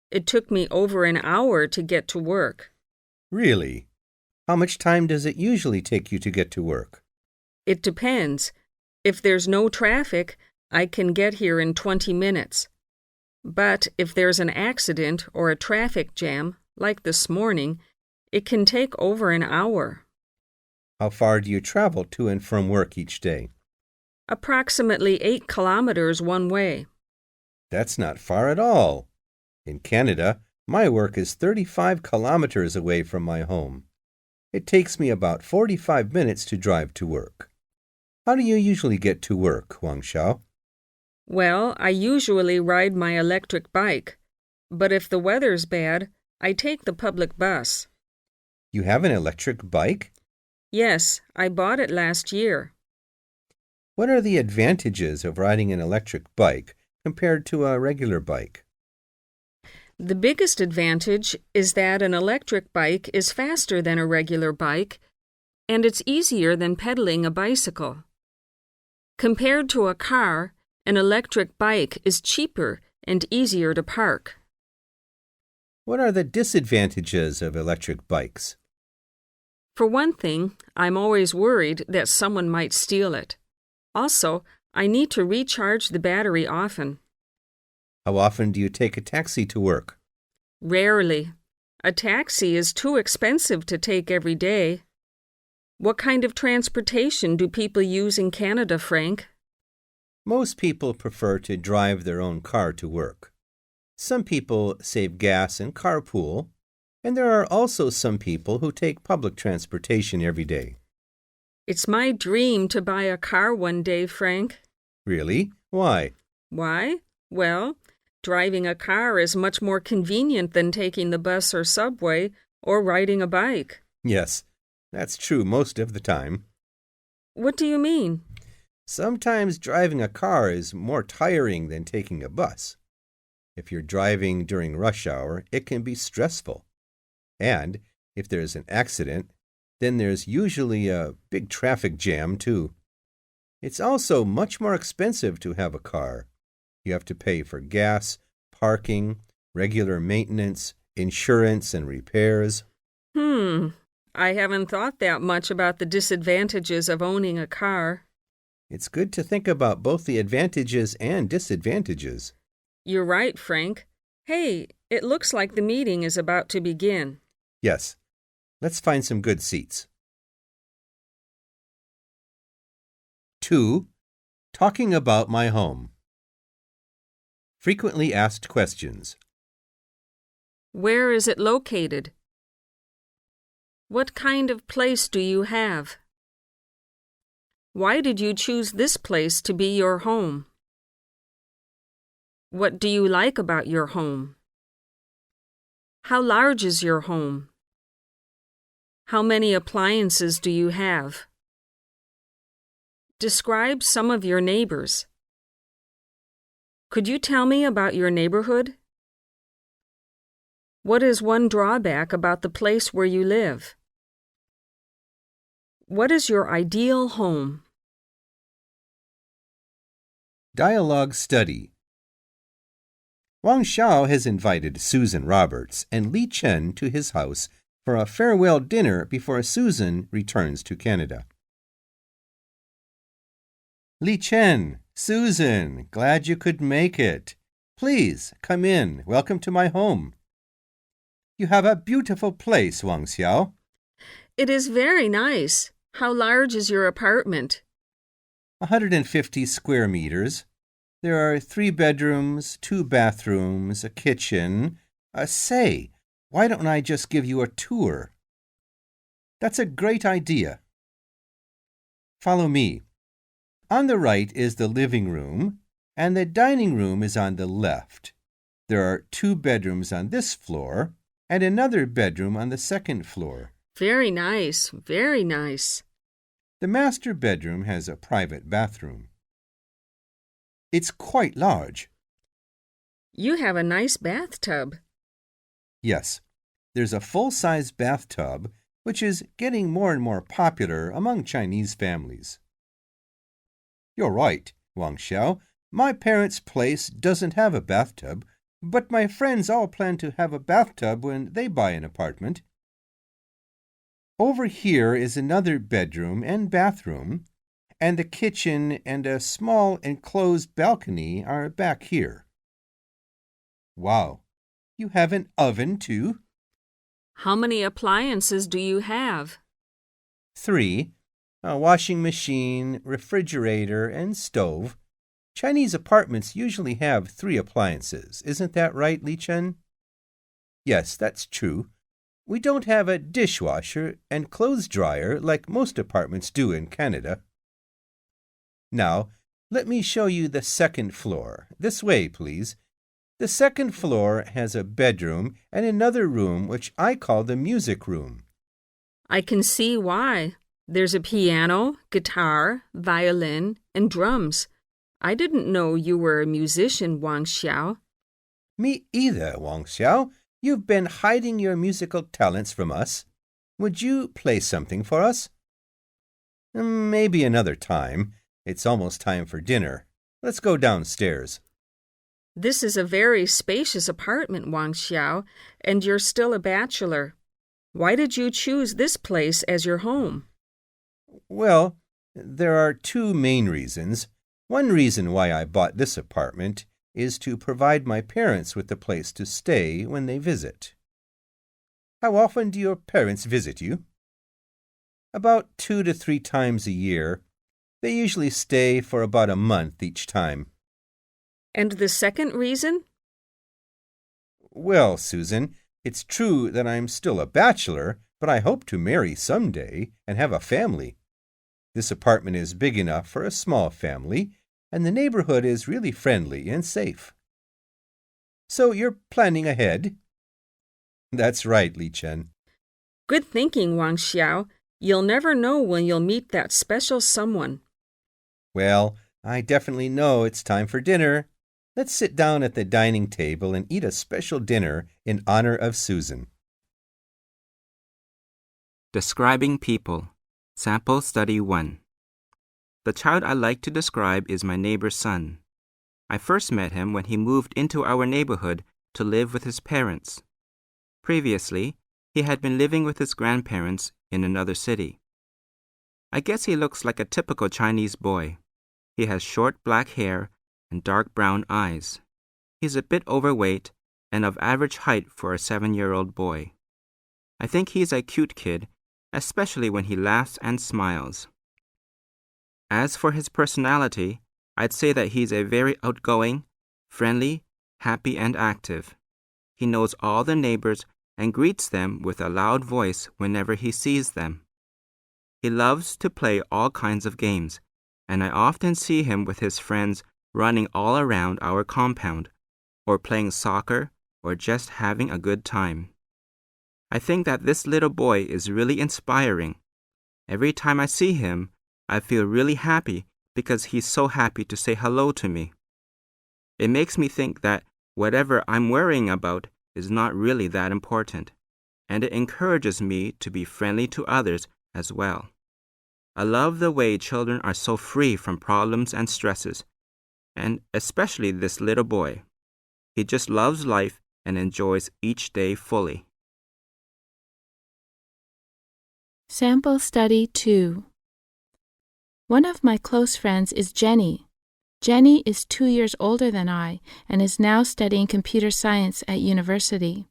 It took me over an hour to get to work. Really? How much time does it usually take you to get to work? It depends. If there's no traffic, I can get here in 20 minutes. But if there's an accident or a traffic jam, like this morning, it can take over an hour. How far do you travel to and from work each day? Approximately 8 kilometers one way. That's not far at all. In Canada, my work is 35 kilometers away from my home. It takes me about 45 minutes to drive to work. How do you usually get to work, Wang Xiao? Well, I usually ride my electric bike, but if the weather's bad, I take the public bus. You have an electric bike? Yes, I bought it last year. What are the advantages of riding an electric bike compared to a regular bike? The biggest advantage is that an electric bike is faster than a regular bike, and it's easier than pedaling a bicycle. Compared to a car, an electric bike is cheaper and easier to park. What are the disadvantages of electric bikes? For one thing, I'm always worried that someone might steal it. Also, I need to recharge the battery often. How often do you take a taxi to work? Rarely. A taxi is too expensive to take every day. What kind of transportation do people use in Canada, Frank? Most people prefer to drive their own car to work. Some people save gas and carpool, and there are also some people who take public transportation every day. It's my dream to buy a car one day, Frank. Really? Why? Why? Well, driving a car is much more convenient than taking the bus or subway or riding a bike. Yes, that's true most of the time. What do you mean? Sometimes driving a car is more tiring than taking a bus. If you're driving during rush hour, it can be stressful. And if there's an accident, then there's usually a big traffic jam too. It's also much more expensive to have a car. You have to pay for gas, parking, regular maintenance, insurance, and repairs. I haven't thought that much about the disadvantages of owning a car. It's good to think about both the advantages and disadvantages. You're right, Frank. Hey, it looks like the meeting is about to begin. Yes, let's find some good seats. 2. Talking about my home. Frequently asked questions. Where is it located? What kind of place do you have? Why did you choose this place to be your home? What do you like about your home? How large is your home? How many appliances do you have? Describe some of your neighbors. Could you tell me about your neighborhood? What is one drawback about the place where you live? What is your ideal home? Dialogue study. Wang Xiao has invited Susan Roberts and Li Chen to his house for a farewell dinner before Susan returns to Canada. Li Chen, Susan, glad you could make it. Please, come in. Welcome to my home. You have a beautiful place, Wang Xiao. It is very nice. How large is your apartment? 150 square meters. There are 3 bedrooms, 2 bathrooms, a kitchen. Say, why don't I just give you a tour? That's a great idea. Follow me. On the right is the living room, and the dining room is on the left. There are 2 bedrooms on this floor, and another bedroom on the second floor. Very nice, very nice. The master bedroom has a private bathroom. It's quite large. You have a nice bathtub. Yes, there's a full-size bathtub, which is getting more and more popular among Chinese families. You're right, Wang Xiao. My parents' place doesn't have a bathtub, but my friends all plan to have a bathtub when they buy an apartment. Over here is another bedroom and bathroom, and the kitchen and a small enclosed balcony are back here. Wow, you have an oven too? How many appliances do you have? 3. A washing machine, refrigerator, and stove. Chinese apartments usually have 3 appliances. Isn't that right, Li Chen? Yes, that's true. We don't have a dishwasher and clothes dryer like most apartments do in Canada. Now, let me show you the second floor. This way, please. The second floor has a bedroom and another room which I call the music room. I can see why. There's a piano, guitar, violin, and drums. I didn't know you were a musician, Wang Xiao. Me either, Wang Xiao. You've been hiding your musical talents from us. Would you play something for us? Maybe another time. It's almost time for dinner. Let's go downstairs. This is a very spacious apartment, Wang Xiao, and you're still a bachelor. Why did you choose this place as your home? Well, there are 2 main reasons. One reason why I bought this apartment is to provide my parents with a place to stay when they visit. How often do your parents visit you? About 2 to 3 times a year. They usually stay for about a month each time. And the second reason? Well, Susan, it's true that I'm still a bachelor, but I hope to marry someday and have a family. This apartment is big enough for a small family, and the neighborhood is really friendly and safe. So you're planning ahead? That's right, Li Chen. Good thinking, Wang Xiao. You'll never know when you'll meet that special someone. Well, I definitely know it's time for dinner. Let's sit down at the dining table and eat a special dinner in honor of Susan. Describing people. Sample Study 1. The child I like to describe is my neighbor's son. I first met him when he moved into our neighborhood to live with his parents. Previously, he had been living with his grandparents in another city. I guess he looks like a typical Chinese boy. He has short black hair and dark brown eyes. He's a bit overweight and of average height for a 7-year-old boy. I think he's a cute kid, especially when he laughs and smiles. As for his personality, I'd say that he's a very outgoing, friendly, happy, and active. He knows all the neighbors and greets them with a loud voice whenever he sees them. He loves to play all kinds of games, and I often see him with his friends running all around our compound, or playing soccer, or just having a good time. I think that this little boy is really inspiring. Every time I see him, I feel really happy because he's so happy to say hello to me. It makes me think that whatever I'm worrying about is not really that important, and it encourages me to be friendly to others as well. I love the way children are so free from problems and stresses, and especially this little boy. He just loves life and enjoys each day fully. Sample Study 2. One of my close friends is Jenny. Jenny is 2 years older than I and is now studying computer science at university.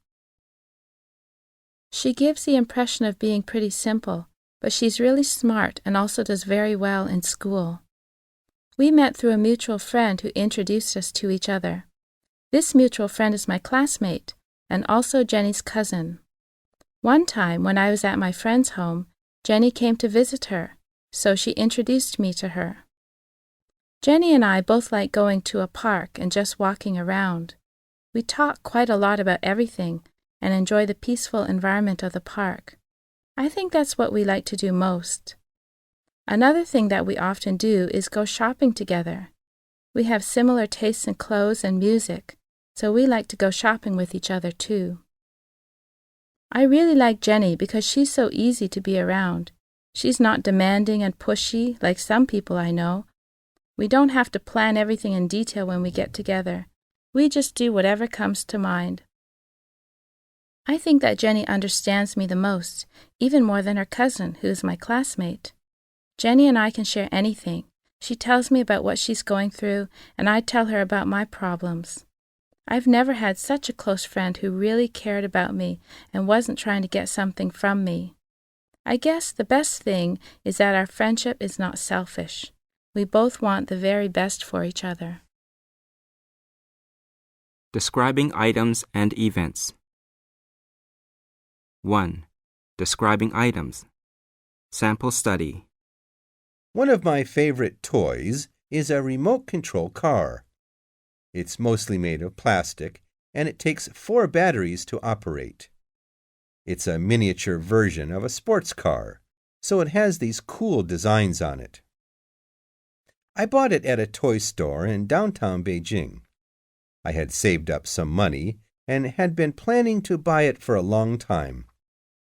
She gives the impression of being pretty simple, but she's really smart and also does very well in school. We met through a mutual friend who introduced us to each other. This mutual friend is my classmate and also Jenny's cousin. One time when I was at my friend's home, Jenny came to visit her, so she introduced me to her. Jenny and I both like going to a park and just walking around. We talk quite a lot about everything and enjoy the peaceful environment of the park. I think that's what we like to do most. Another thing that we often do is go shopping together. We have similar tastes in clothes and music, so we like to go shopping with each other too. I really like Jenny because she's so easy to be around. She's not demanding and pushy like some people I know. We don't have to plan everything in detail when we get together. We just do whatever comes to mind. I think that Jenny understands me the most, even more than her cousin, who is my classmate. Jenny and I can share anything. She tells me about what she's going through, and I tell her about my problems. I've never had such a close friend who really cared about me and wasn't trying to get something from me. I guess the best thing is that our friendship is not selfish. We both want the very best for each other. Describing items and events. 1. Describing items. Sample study. One of my favorite toys is a remote control car. It's mostly made of plastic, and it takes 4 batteries to operate. It's a miniature version of a sports car, so it has these cool designs on it. I bought it at a toy store in downtown Beijing. I had saved up some money and had been planning to buy it for a long time.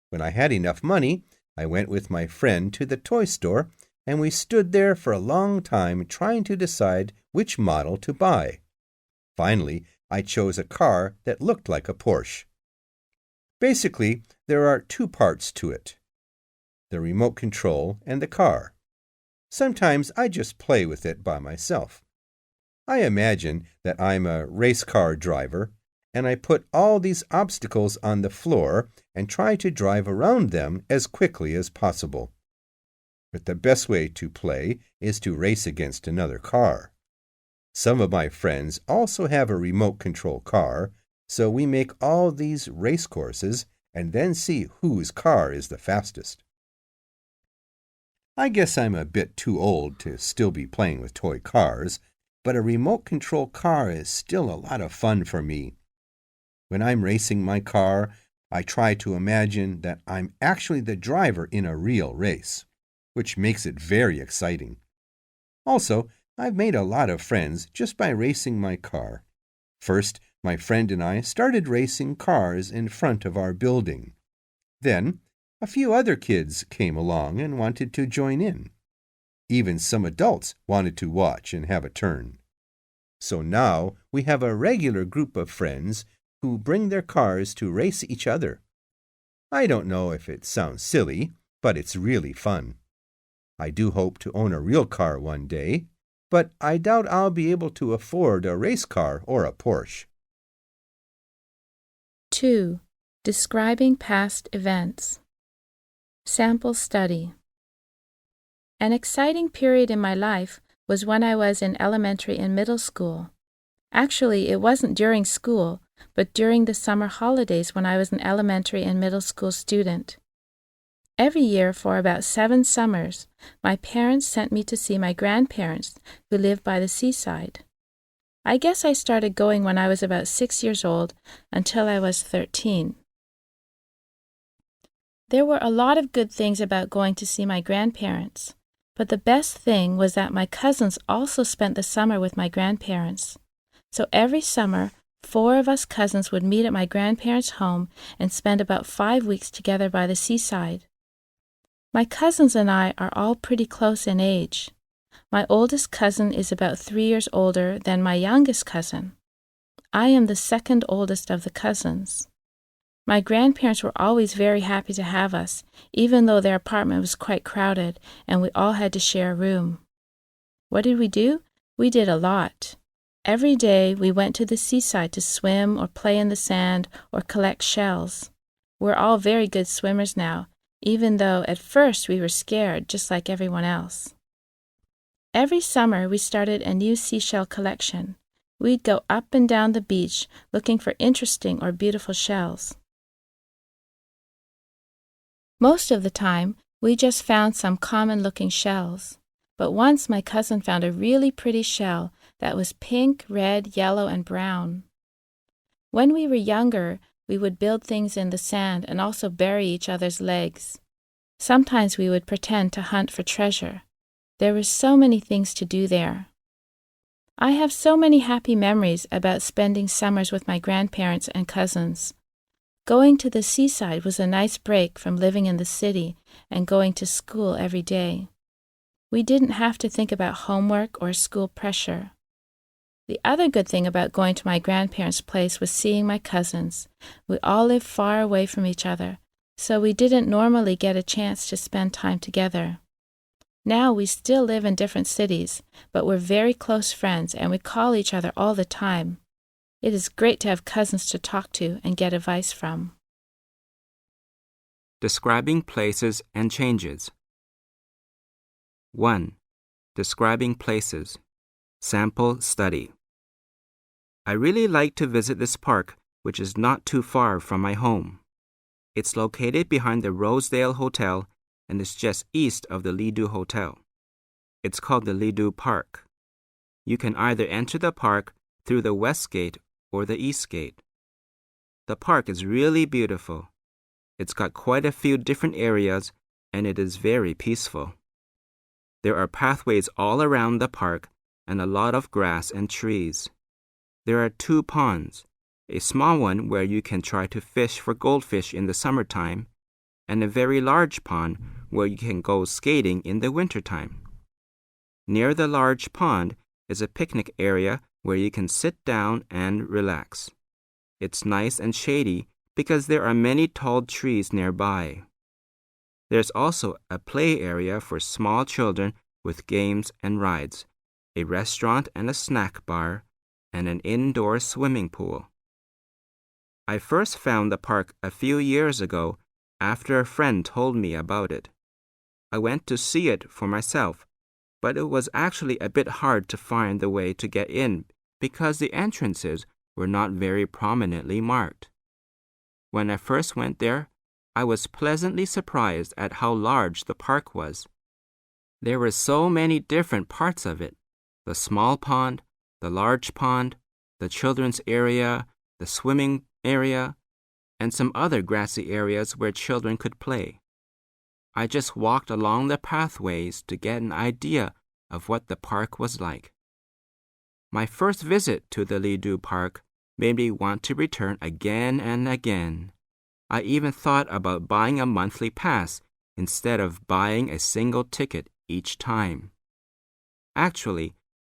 When I had enough money, I went with my friend to the toy store, and we stood there for a long time trying to decide which model to buy. Finally, I chose a car that looked like a Porsche. Basically, there are 2 parts to it: the remote control and the car. Sometimes I just play with it by myself. I imagine that I'm a race car driver, and I put all these obstacles on the floor and try to drive around them as quickly as possible. But the best way to play is to race against another car. Some of my friends also have a remote control car, so we make all these race courses and then see whose car is the fastest. I guess I'm a bit too old to still be playing with toy cars, but a remote control car is still a lot of fun for me. When I'm racing my car, I try to imagine that I'm actually the driver in a real race, which makes it very exciting. Also, I've made a lot of friends just by racing my car. First, my friend and I started racing cars in front of our building. Then, a few other kids came along and wanted to join in. Even some adults wanted to watch and have a turn. So now we have a regular group of friends who bring their cars to race each other. I don't know if it sounds silly, but it's really fun. I do hope to own a real car one day, but I doubt I'll be able to afford a race car or a Porsche. 2. Describing past events. Sample study. An exciting period in my life was when I was in elementary and middle school. Actually, it wasn't during school, but during the summer holidays when I was an elementary and middle school student. Every year for about 7 summers, my parents sent me to see my grandparents who lived by the seaside. I guess I started going when I was about 6 years old until I was 13. There were a lot of good things about going to see my grandparents, but the best thing was that my cousins also spent the summer with my grandparents. So every summer, 4 of us cousins would meet at my grandparents' home and spend about 5 weeks together by the seaside. My cousins and I are all pretty close in age. My oldest cousin is about 3 years older than my youngest cousin. I am the second oldest of the cousins. My grandparents were always very happy to have us, even though their apartment was quite crowded and we all had to share a room. What did we do? We did a lot. Every day we went to the seaside to swim or play in the sand or collect shells. We're all very good swimmers now, even though at first we were scared, just like everyone else. Every summer we started a new seashell collection. We'd go up and down the beach looking for interesting or beautiful shells. Most of the time, we just found some common-looking shells. But once my cousin found a really pretty shell that was pink, red, yellow, and brown. When we were younger, we would build things in the sand and also bury each other's legs. Sometimes we would pretend to hunt for treasure. There were so many things to do there. I have so many happy memories about spending summers with my grandparents and cousins. Going to the seaside was a nice break from living in the city and going to school every day. We didn't have to think about homework or school pressure. The other good thing about going to my grandparents' place was seeing my cousins. We all lived far away from each other, so we didn't normally get a chance to spend time together. Now we still live in different cities, but we're very close friends and we call each other all the time. It is great to have cousins to talk to and get advice from. Describing places and changes. 1. Describing places. Sample study. I really like to visit this park, which is not too far from my home. It's located behind the Rosedale Hotel and is just east of the Lido Hotel. It's called the Lido Park. You can either enter the park through the west gate or the east gate. The park is really beautiful. It's got quite a few different areas and it is very peaceful. There are pathways all around the park and a lot of grass and trees. There are 2 ponds, a small one where you can try to fish for goldfish in the summertime, and a very large pond where you can go skating in the wintertime. Near the large pond is a picnic area where you can sit down and relax. It's nice and shady because there are many tall trees nearby. There's also a play area for small children with games and rides, a restaurant and a snack bar, and an indoor swimming pool. I first found the park a few years ago after a friend told me about it. I went to see it for myself, but it was actually a bit hard to find the way to get in because the entrances were not very prominently marked. When I first went there, I was pleasantly surprised at how large the park was. There were so many different parts of it: the small pond, the large pond, the children's area, the swimming area, and some other grassy areas where children could play. I just walked along the pathways to get an idea of what the park was like. My first visit to the Lido Park made me want to return again and again. I even thought about buying a monthly pass instead of buying a single ticket each time. Actually,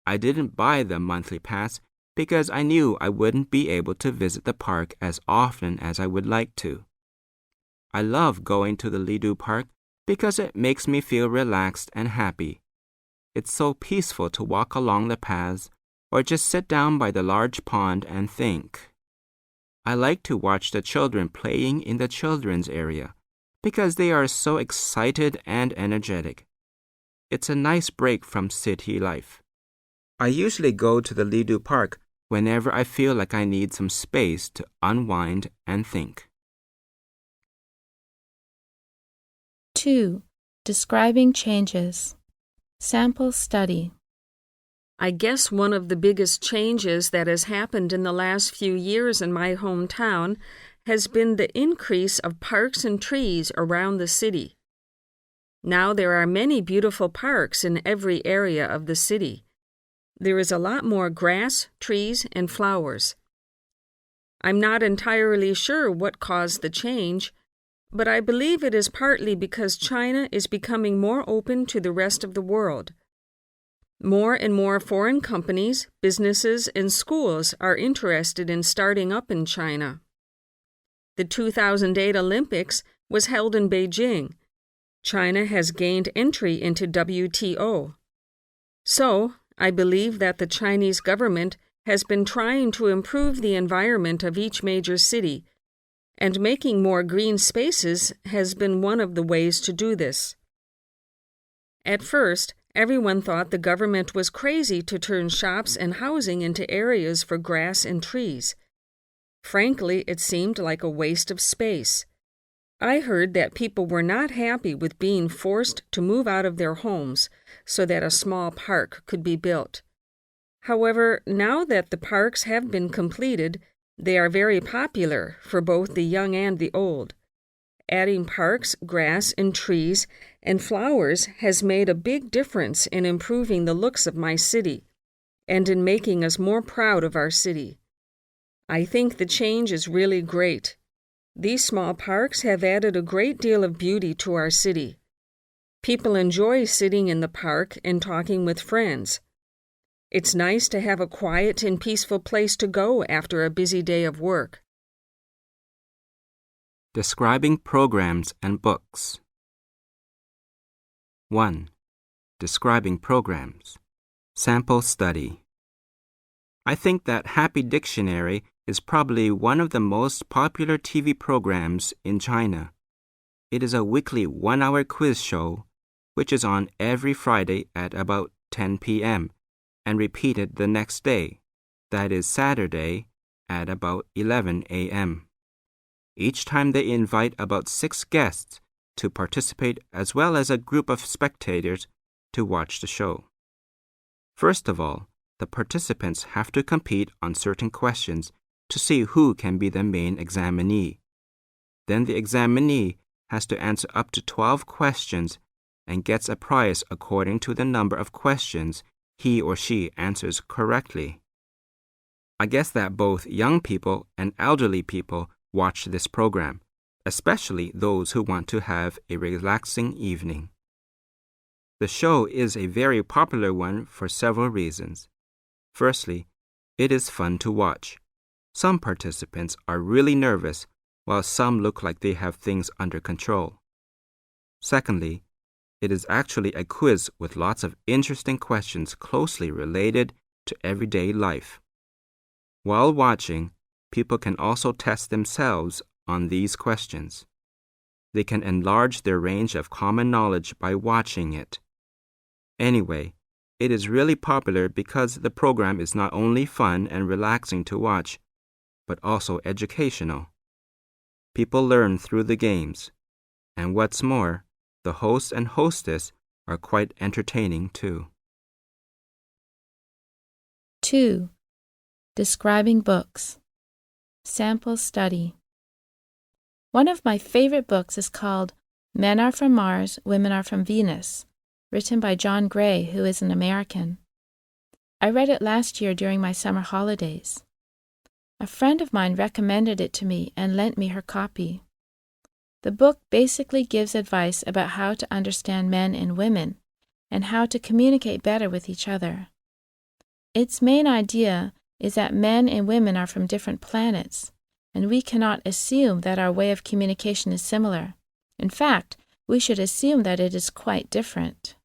I didn't buy the monthly pass because I knew I wouldn't be able to visit the park as often as I would like to. I love going to the Lido Park because it makes me feel relaxed and happy. It's so peaceful to walk along the paths or just sit down by the large pond and think. I like to watch the children playing in the children's area because they are so excited and energetic. It's a nice break from city life. I usually go to the Lido Park whenever I feel like I need some space to unwind and think. 2. Describing changes. Sample study. I guess one of the biggest changes that has happened in the last few years in my hometown has been the increase of parks and trees around the city. Now there are many beautiful parks in every area of the city. There is a lot more grass, trees, and flowers. I'm not entirely sure what caused the change, but I believe it is partly because China is becoming more open to the rest of the world. More and more foreign companies, businesses, and schools are interested in starting up in China. The 2008 Olympics was held in Beijing. China has gained entry into WTO. So, I believe that the Chinese government has been trying to improve the environment of each major city, and making more green spaces has been one of the ways to do this. At first, everyone thought the government was crazy to turn shops and housing into areas for grass and trees. Frankly, it seemed like a waste of space. I heard that people were not happy with being forced to move out of their homes so that a small park could be built. However, now that the parks have been completed, they are very popular for both the young and the old. Adding parks, grass, and trees and flowers has made a big difference in improving the looks of my city and in making us more proud of our city. I think the change is really great. These small parks have added a great deal of beauty to our city. People enjoy sitting in the park and talking with friends. It's nice to have a quiet and peaceful place to go after a busy day of work. Describing programs and books. 1. Describing programs. Sample study. I think that Happy Dictionary is probably one of the most popular TV programs in China. It is a weekly 1-hour quiz show, which is on every Friday at about 10 p.m. and repeated the next day, that is Saturday, at about 11 a.m. Each time they invite about 6 guests to participate as well as a group of spectators to watch the show. First of all, the participants have to compete on certain questions to see who can be the main examinee. Then the examinee has to answer up to 12 questions and gets a prize according to the number of questions he or she answers correctly. I guess that both young people and elderly people watch this program, especially those who want to have a relaxing evening. The show is a very popular one for several reasons. Firstly, it is fun to watch. Some participants are really nervous, while some look like they have things under control. Secondly, it is actually a quiz with lots of interesting questions closely related to everyday life. While watching, people can also test themselves on these questions. They can enlarge their range of common knowledge by watching it. Anyway, it is really popular because the program is not only fun and relaxing to watch, but also educational. People learn through the games, and what's more, the host and hostess are quite entertaining too. 2. Describing books. Sample study. One of my favorite books is called Men Are From Mars, Women Are From Venus, written by John Gray, who is an American. I read it last year during my summer holidays. A friend of mine recommended it to me and lent me her copy. The book basically gives advice about how to understand men and women and how to communicate better with each other. Its main idea is that men and women are from different planets, and we cannot assume that our way of communication is similar. In fact, we should assume that it is quite different.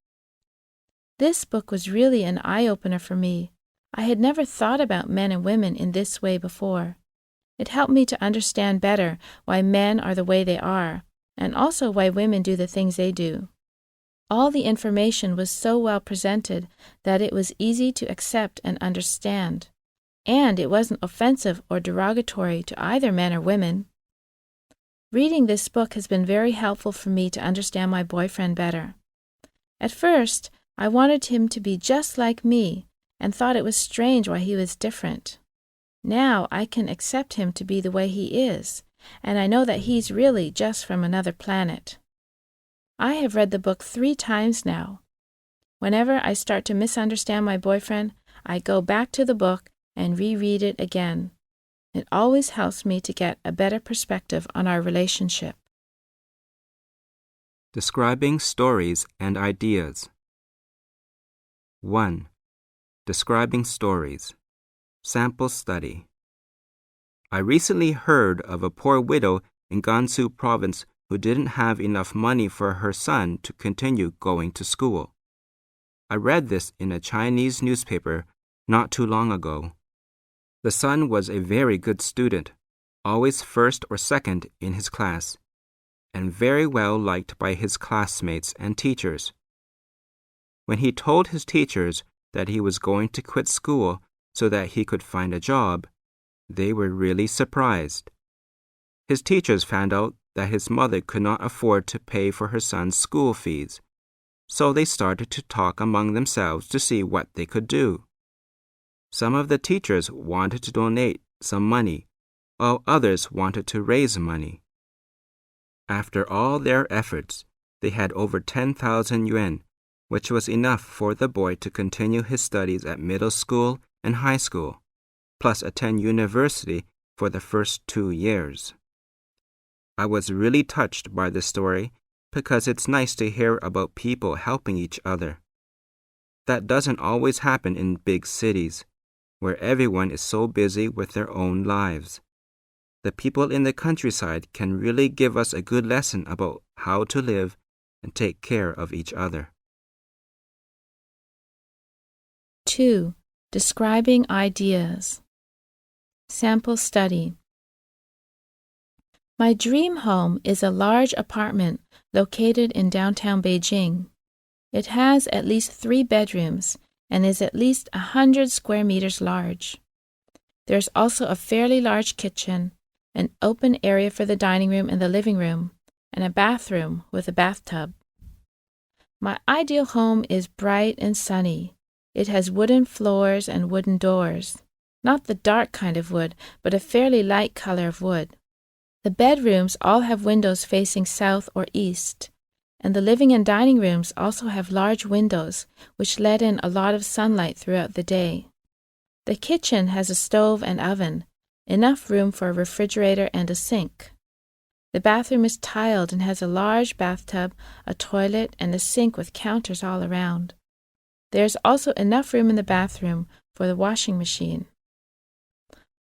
This book was really an eye-opener for me. I had never thought about men and women in this way before. It helped me to understand better why men are the way they are, and also why women do the things they do. All the information was so well presented that it was easy to accept and understand, and it wasn't offensive or derogatory to either men or women. Reading this book has been very helpful for me to understand my boyfriend better. At first, I wanted him to be just like me and thought it was strange why he was different. Now I can accept him to be the way he is, and I know that he's really just from another planet. I have read the book 3 times now. Whenever I start to misunderstand my boyfriend, I go back to the book and reread it again. It always helps me to get a better perspective on our relationship. Describing stories and ideas. 1. Describing stories. Sample study. I recently heard of a poor widow in Gansu province who didn't have enough money for her son to continue going to school. I read this in a Chinese newspaper not too long ago. The son was a very good student, always first or second in his class, and very well liked by his classmates and teachers. When he told his teachers that he was going to quit school so that he could find a job, they were really surprised. His teachers found out that his mother could not afford to pay for her son's school fees, so they started to talk among themselves to see what they could do. Some of the teachers wanted to donate some money, while others wanted to raise money. After all their efforts, they had over 10,000 yuan, which was enough for the boy to continue his studies at middle school and high school, plus attend university for the first 2 years. I was really touched by this story because it's nice to hear about people helping each other. That doesn't always happen in big cities, where everyone is so busy with their own lives. The people in the countryside can really give us a good lesson about how to live and take care of each other. 2. Describing ideas. Sample study. My dream home is a large apartment located in downtown Beijing. It has at least 3 bedrooms and is at least 100 square meters large. There's also a fairly large kitchen, an open area for the dining room and the living room, and a bathroom with a bathtub. My ideal home is bright and sunny. It has wooden floors and wooden doors. Not the dark kind of wood, but a fairly light color of wood. The bedrooms all have windows facing south or east, and the living and dining rooms also have large windows which let in a lot of sunlight throughout the day. The kitchen has a stove and oven, enough room for a refrigerator and a sink. The bathroom is tiled and has a large bathtub, a toilet, and a sink with counters all around. There is also enough room in the bathroom for the washing machine.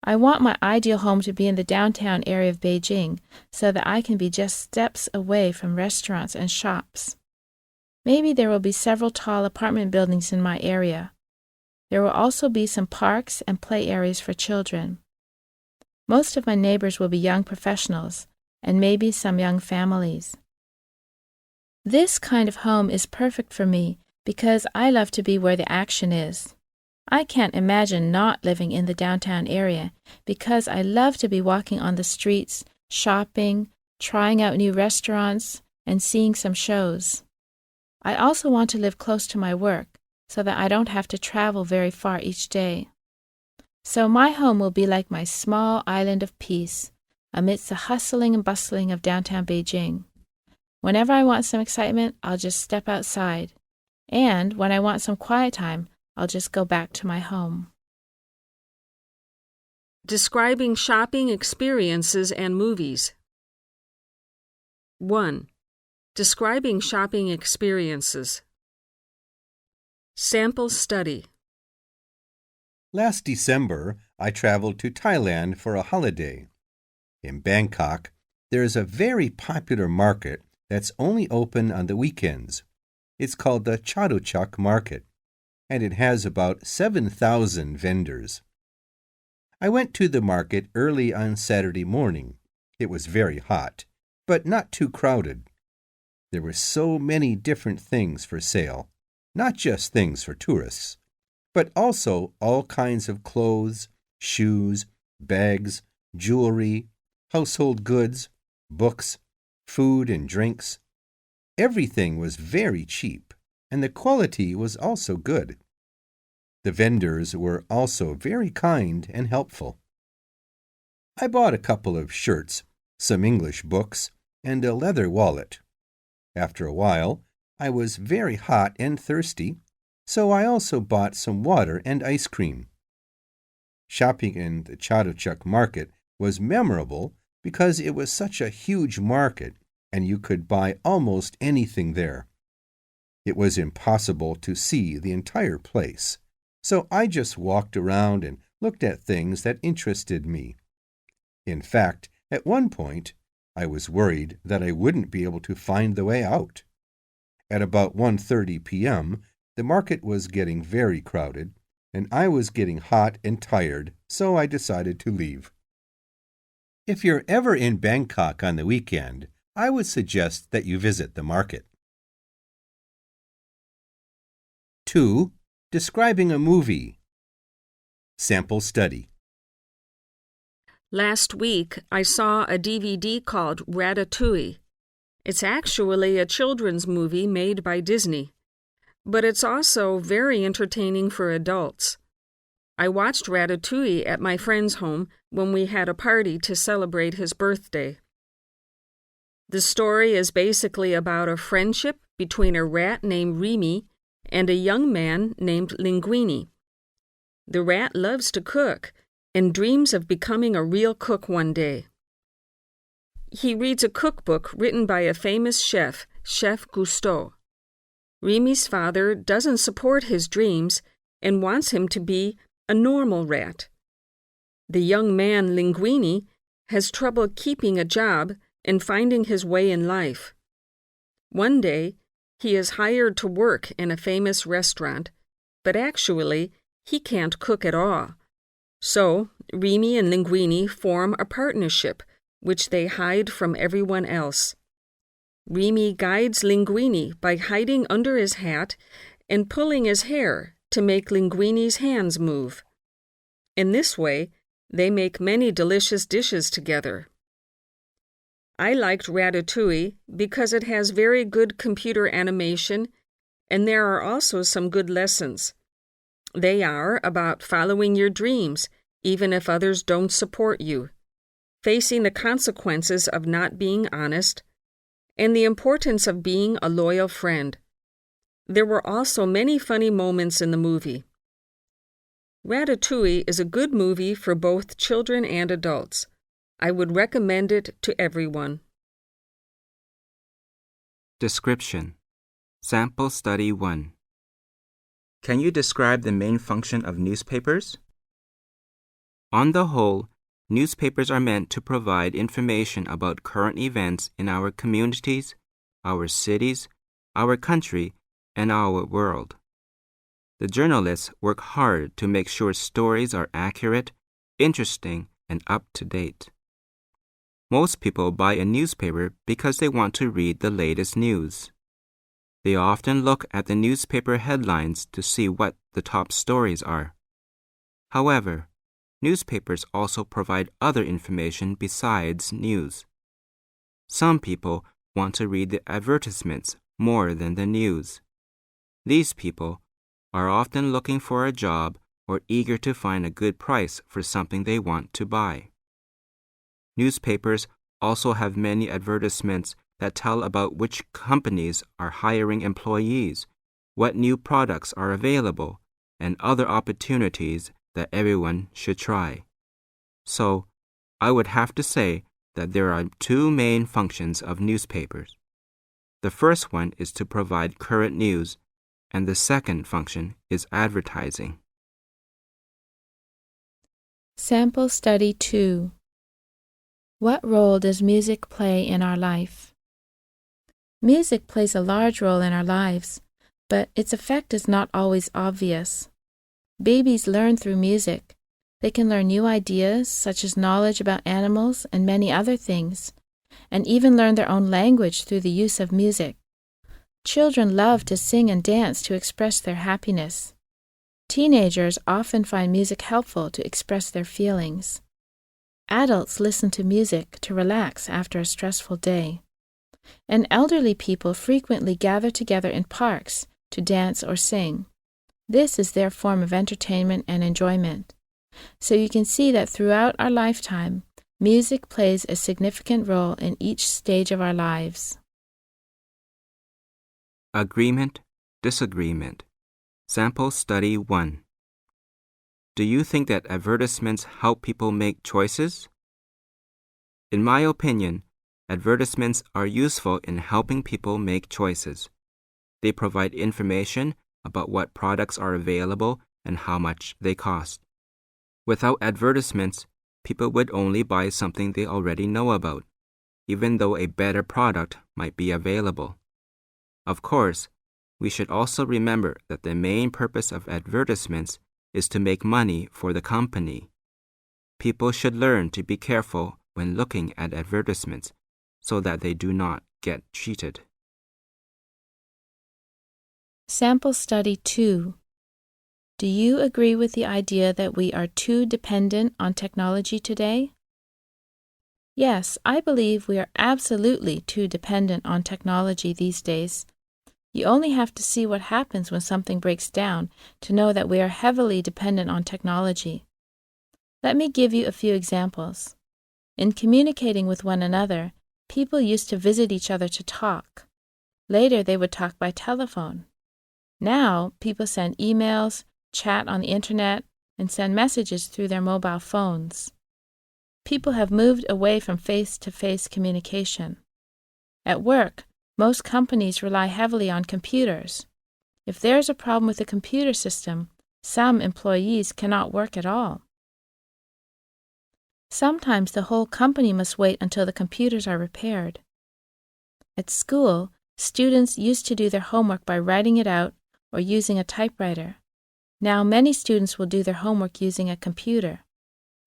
I want my ideal home to be in the downtown area of Beijing so that I can be just steps away from restaurants and shops. Maybe there will be several tall apartment buildings in my area. There will also be some parks and play areas for children. Most of my neighbors will be young professionals, and maybe some young families. This kind of home is perfect for me because I love to be where the action is. I can't imagine not living in the downtown area because I love to be walking on the streets, shopping, trying out new restaurants, and seeing some shows. I also want to live close to my work so that I don't have to travel very far each day. So my home will be like my small island of peace amidst the hustling and bustling of downtown Beijing. Whenever I want some excitement, I'll just step outside. And when I want some quiet time, I'll just go back to my home. Describing shopping experiences and movies. 1. Describing shopping experiences. Sample study. Last December, I traveled to Thailand for a holiday. In Bangkok, there is a very popular market that's only open on the weekends. It's called the Chatuchak Market, and it has about 7,000 vendors. I went to the market early on Saturday morning. It was very hot, but not too crowded. There were so many different things for sale, not just things for tourists, but also all kinds of clothes, shoes, bags, jewelry, household goods, books, food and drinks. Everything was very cheap, and the quality was also good. The vendors were also very kind and helpful. I bought a couple of shirts, some English books, and a leather wallet. After a while, I was very hot and thirsty, so I also bought some water and ice cream. Shopping in the Chatuchak Market was memorable because it was such a huge market and you could buy almost anything there. It was impossible to see the entire place, so I just walked around and looked at things that interested me. In fact, at one point, I was worried that I wouldn't be able to find the way out. At about 1:30 p.m., the market was getting very crowded, and I was getting hot and tired, so I decided to leave. If you're ever in Bangkok on the weekend, I would suggest that you visit the market. 2. Describing a movie. Sample study. Last week, I saw a DVD called Ratatouille. It's actually a children's movie made by Disney, but it's also very entertaining for adults. I watched Ratatouille at my friend's home when we had a party to celebrate his birthday. The story is basically about a friendship between a rat named Remy and a young man named Linguini. The rat loves to cook and dreams of becoming a real cook one day. He reads a cookbook written by a famous chef, Chef Cousteau. Remy's father doesn't support his dreams and wants him to be a normal rat. The young man, Linguini, has trouble keeping a job and finding his way in life. One day, he is hired to work in a famous restaurant, but actually, He can't cook at all. So, Remy and Linguini form a partnership, which they hide from everyone else. Remy guides Linguini by hiding under his hat and pulling his hair to make Linguini's hands move. In this way, they make many delicious dishes together. I liked Ratatouille because it has very good computer animation, and there are also some good lessons. They are about following your dreams, even if others don't support you, facing the consequences of not being honest, and the importance of being a loyal friend. There were also many funny moments in the movie. Ratatouille is a good movie for both children and adults. I would recommend it to everyone. Description. Sample Study 1. Can you describe the main function of newspapers? On the whole, newspapers are meant to provide information about current events in our communities, our cities, our country, and our world. The journalists work hard to make sure stories are accurate, interesting, and up to date. Most people buy a newspaper because they want to read the latest news. They often look at the newspaper headlines to see what the top stories are. However, newspapers also provide other information besides news. Some people want to read the advertisements more than the news. These people are often looking for a job or eager to find a good price for something they want to buy. Newspapers also have many advertisements that tell about which companies are hiring employees, what new products are available, and other opportunities that everyone should try. So, I would have to say that there are two main functions of newspapers. The first one is to provide current news, and the second function is advertising. Sample Study 2. What role does music play in our life? Music plays a large role in our lives, but its effect is not always obvious. Babies learn through music. They can learn new ideas, such as knowledge about animals and many other things, and even learn their own language through the use of music. Children love to sing and dance to express their happiness. Teenagers often find music helpful to express their feelings. Adults listen to music to relax after a stressful day. And elderly people frequently gather together in parks to dance or sing. This is their form of entertainment and enjoyment. So you can see that throughout our lifetime, music plays a significant role in each stage of our lives. Agreement, disagreement. Sample Study 1. Do you think that advertisements help people make choices? In my opinion, advertisements are useful in helping people make choices. They provide information about what products are available and how much they cost. Without advertisements, people would only buy something they already know about, even though a better product might be available. Of course, we should also remember that the main purpose of advertisements is to make money for the company. People should learn to be careful when looking at advertisements so that they do not get cheated. Sample Study 2. Do you agree with the idea that we are too dependent on technology today? Yes, I believe we are absolutely too dependent on technology these days. You only have to see what happens when something breaks down to know that we are heavily dependent on technology. Let me give you a few examples. In communicating with one another, people used to visit each other to talk. Later, they would talk by telephone. Now, people send emails, chat on the internet, and send messages through their mobile phones. People have moved away from face-to-face communication. At work, most companies rely heavily on computers. If there is a problem with the computer system, some employees cannot work at all. Sometimes the whole company must wait until the computers are repaired. At school, students used to do their homework by writing it out or using a typewriter. Now many students will do their homework using a computer.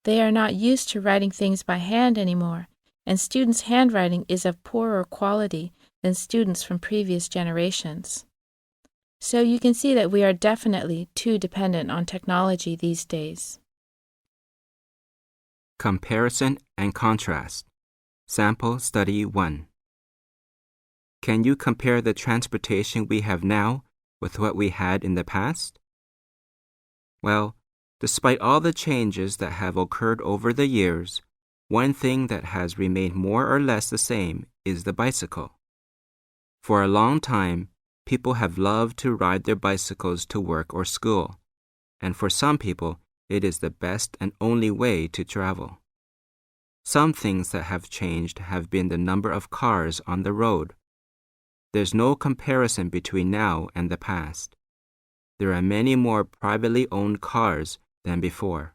They are not used to writing things by hand anymore, and students' handwriting is of poorer quality than students from previous generations. So you can see that we are definitely too dependent on technology these days. Comparison and contrast. Sample Study 1. Can you compare the transportation we have now with what we had in the past? Well, despite all the changes that have occurred over the years, one thing that has remained more or less the same is the bicycle. For a long time, people have loved to ride their bicycles to work or school, and for some people, it is the best and only way to travel. Some things that have changed have been the number of cars on the road. There's no comparison between now and the past. There are many more privately owned cars than before.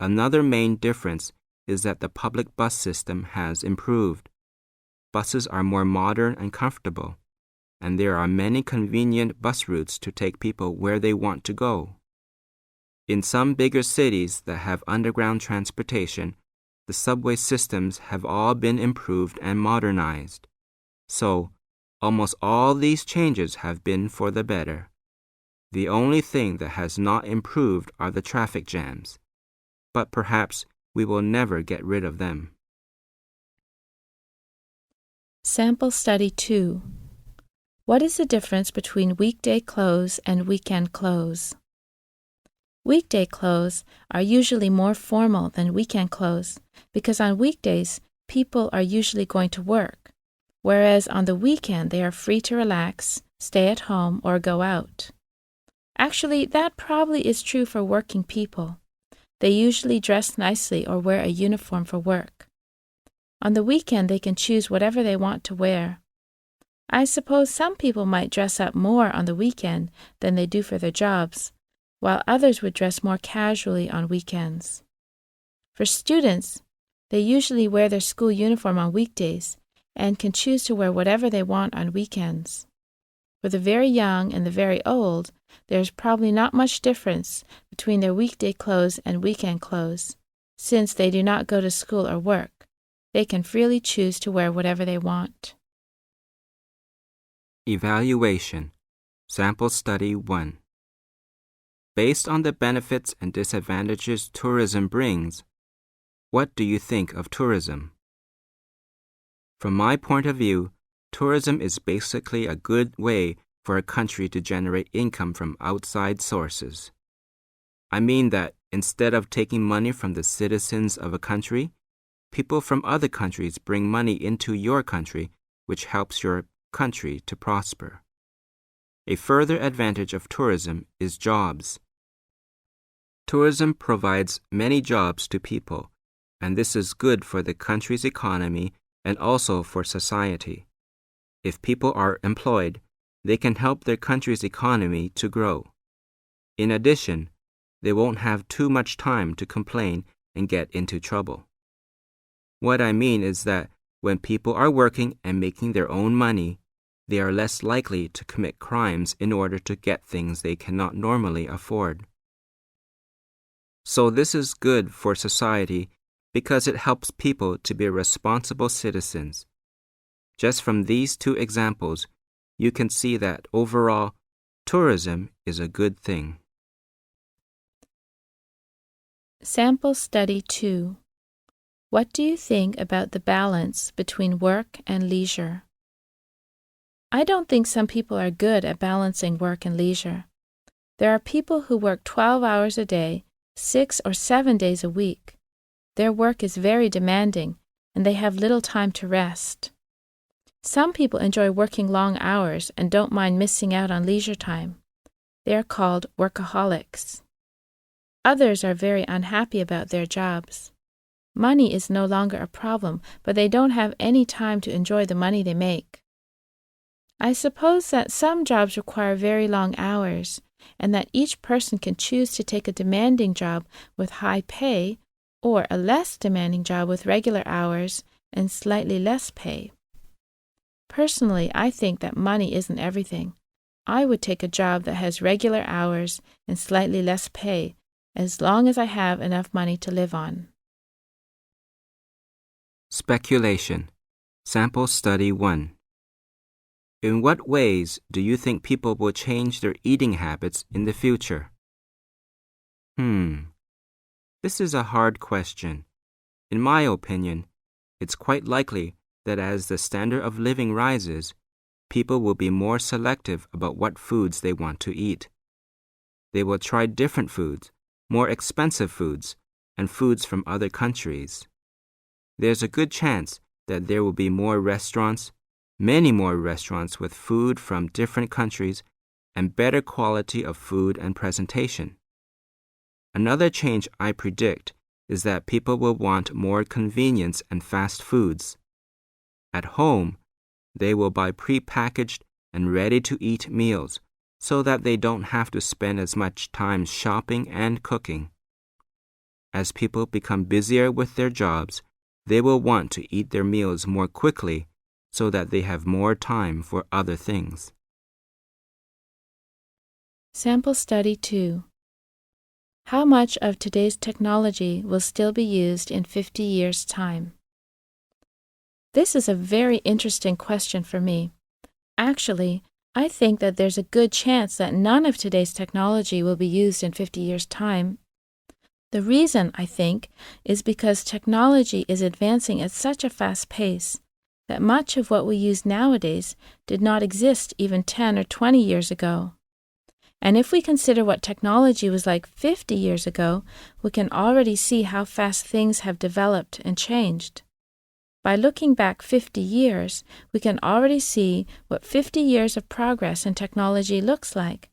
Another main difference is that the public bus system has improved. Buses are more modern and comfortable, and there are many convenient bus routes to take people where they want to go. In some bigger cities that have underground transportation, the subway systems have all been improved and modernized. So, almost all these changes have been for the better. The only thing that has not improved are the traffic jams, but perhaps we will never get rid of them. Sample Study 2. What is the difference between weekday clothes and weekend clothes? Weekday clothes are usually more formal than weekend clothes because on weekdays people are usually going to work, whereas on the weekend they are free to relax, stay at home, or go out. Actually, that probably is true for working people. They usually dress nicely or wear a uniform for work. On the weekend, they can choose whatever they want to wear. I suppose some people might dress up more on the weekend than they do for their jobs, while others would dress more casually on weekends. For students, they usually wear their school uniform on weekdays and can choose to wear whatever they want on weekends. For the very young and the very old, there is probably not much difference between their weekday clothes and weekend clothes, since they do not go to school or work. They can freely choose to wear whatever they want. Evaluation. Sample Study 1. Based on the benefits and disadvantages tourism brings, what do you think of tourism? From my point of view, tourism is basically a good way for a country to generate income from outside sources. I mean that instead of taking money from the citizens of a country, people from other countries bring money into your country, which helps your country to prosper. A further advantage of tourism is jobs. Tourism provides many jobs to people, and this is good for the country's economy and also for society. If people are employed, they can help their country's economy to grow. In addition, they won't have too much time to complain and get into trouble. What I mean is that when people are working and making their own money, they are less likely to commit crimes in order to get things they cannot normally afford. So this is good for society because it helps people to be responsible citizens. Just from these two examples, you can see that overall, tourism is a good thing. Sample Study 2. What do you think about the balance between work and leisure? I don't think some people are good at balancing work and leisure. There are people who work 12 hours a day, 6 or 7 days a week. Their work is very demanding, and they have little time to rest. Some people enjoy working long hours and don't mind missing out on leisure time. They are called workaholics. Others are very unhappy about their jobs. Money is no longer a problem, but they don't have any time to enjoy the money they make. I suppose that some jobs require very long hours, and that each person can choose to take a demanding job with high pay or a less demanding job with regular hours and slightly less pay. Personally, I think that money isn't everything. I would take a job that has regular hours and slightly less pay, as long as I have enough money to live on. Speculation. Sample Study 1. In what ways do you think people will change their eating habits in the future? This is a hard question. In my opinion, it's quite likely that as the standard of living rises, people will be more selective about what foods they want to eat. They will try different foods, more expensive foods, and foods from other countries. There's a good chance that there will be more restaurants, many more restaurants with food from different countries and better quality of food and presentation. Another change I predict is that people will want more convenience and fast foods. At home, they will buy pre-packaged and ready-to-eat meals so that they don't have to spend as much time shopping and cooking. As people become busier with their jobs, they will want to eat their meals more quickly so that they have more time for other things. Sample Study 2. How much of today's technology will still be used in 50 years' time? This is a very interesting question for me. Actually, I think that there's a good chance that none of today's technology will be used in 50 years' time. The reason, I think, is because technology is advancing at such a fast pace that much of what we use nowadays did not exist even 10 or 20 years ago. And if we consider what technology was like 50 years ago, we can already see how fast things have developed and changed. By looking back 50 years, we can already see what 50 years of progress in technology looks like.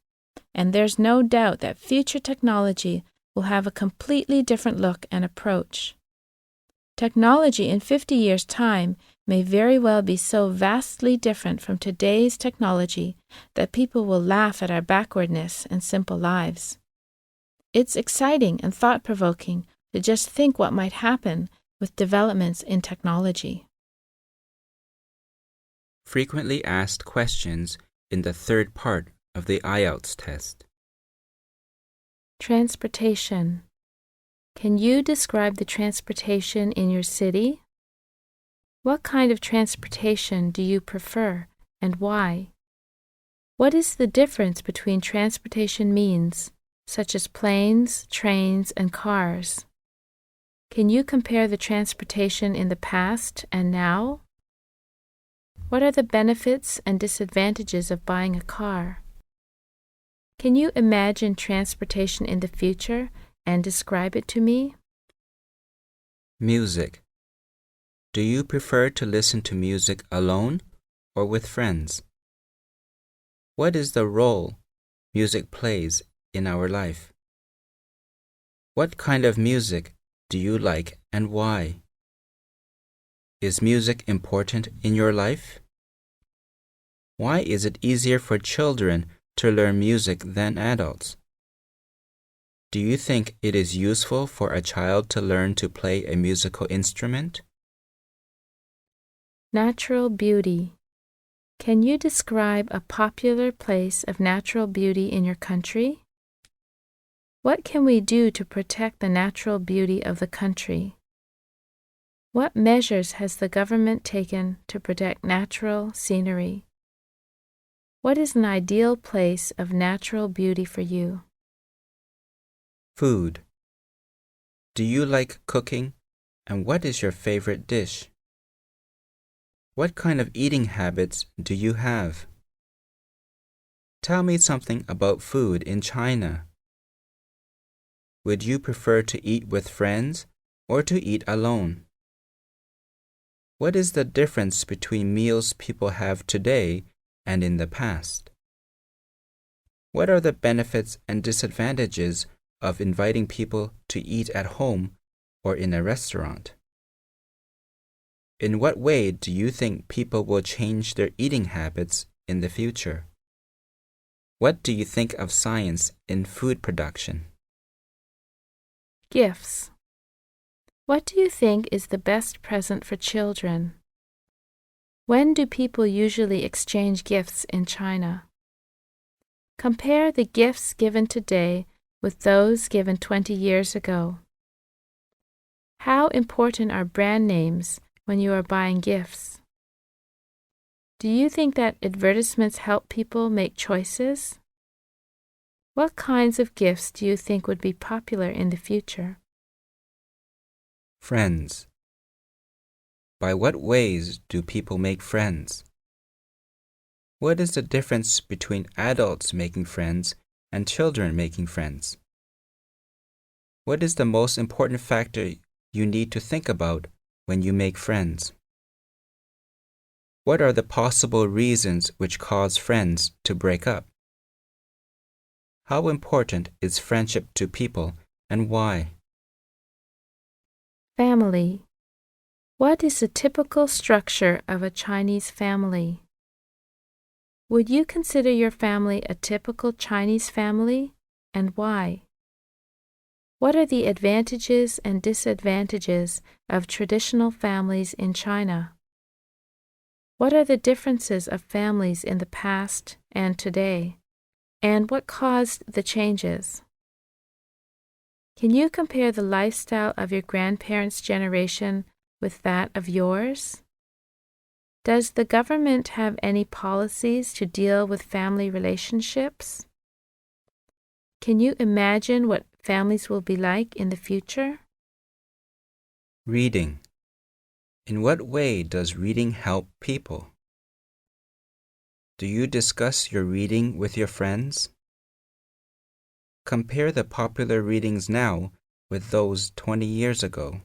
And there's no doubt that future technology will have a completely different look and approach. Technology in 50 years' time may very well be so vastly different from today's technology that people will laugh at our backwardness and simple lives. It's exciting and thought-provoking to just think what might happen with developments in technology. Frequently asked questions in the third part of the IELTS test. Transportation. Can you describe the transportation in your city? What kind of transportation do you prefer and why? What is the difference between transportation means, such as planes, trains, and cars? Can you compare the transportation in the past and now? What are the benefits and disadvantages of buying a car? Can you imagine transportation in the future and describe it to me? Music. Do you prefer to listen to music alone or with friends? What is the role music plays in our life? What kind of music do you like and why? Is music important in your life? Why is it easier for children to learn music than adults? Do you think it is useful for a child to learn to play a musical instrument? Natural beauty. Can you describe a popular place of natural beauty in your country? What can we do to protect the natural beauty of the country? What measures has the government taken to protect natural scenery? What is an ideal place of natural beauty for you? Food. Do you like cooking, and what is your favorite dish? What kind of eating habits do you have? Tell me something about food in China. Would you prefer to eat with friends or to eat alone? What is the difference between meals people have today and in the past? What are the benefits and disadvantages of inviting people to eat at home or in a restaurant? In what way do you think people will change their eating habits in the future? What do you think of science in food production? Gifts. What do you think is the best present for children? When do people usually exchange gifts in China? Compare the gifts given today with those given 20 years ago. How important are brand names when you are buying gifts? Do you think that advertisements help people make choices? What kinds of gifts do you think would be popular in the future? Friends. By what ways do people make friends? What is the difference between adults making friends and children making friends? What is the most important factor you need to think about when you make friends? What are the possible reasons which cause friends to break up? How important is friendship to people and why? Family. What is the typical structure of a Chinese family? Would you consider your family a typical Chinese family, and why? What are the advantages and disadvantages of traditional families in China? What are the differences of families in the past and today, and what caused the changes? Can you compare the lifestyle of your grandparents' generation with that of yours? Does the government have any policies to deal with family relationships? Can you imagine what families will be like in the future? Reading. In what way does reading help people? Do you discuss your reading with your friends? Compare the popular readings now with those 20 years ago.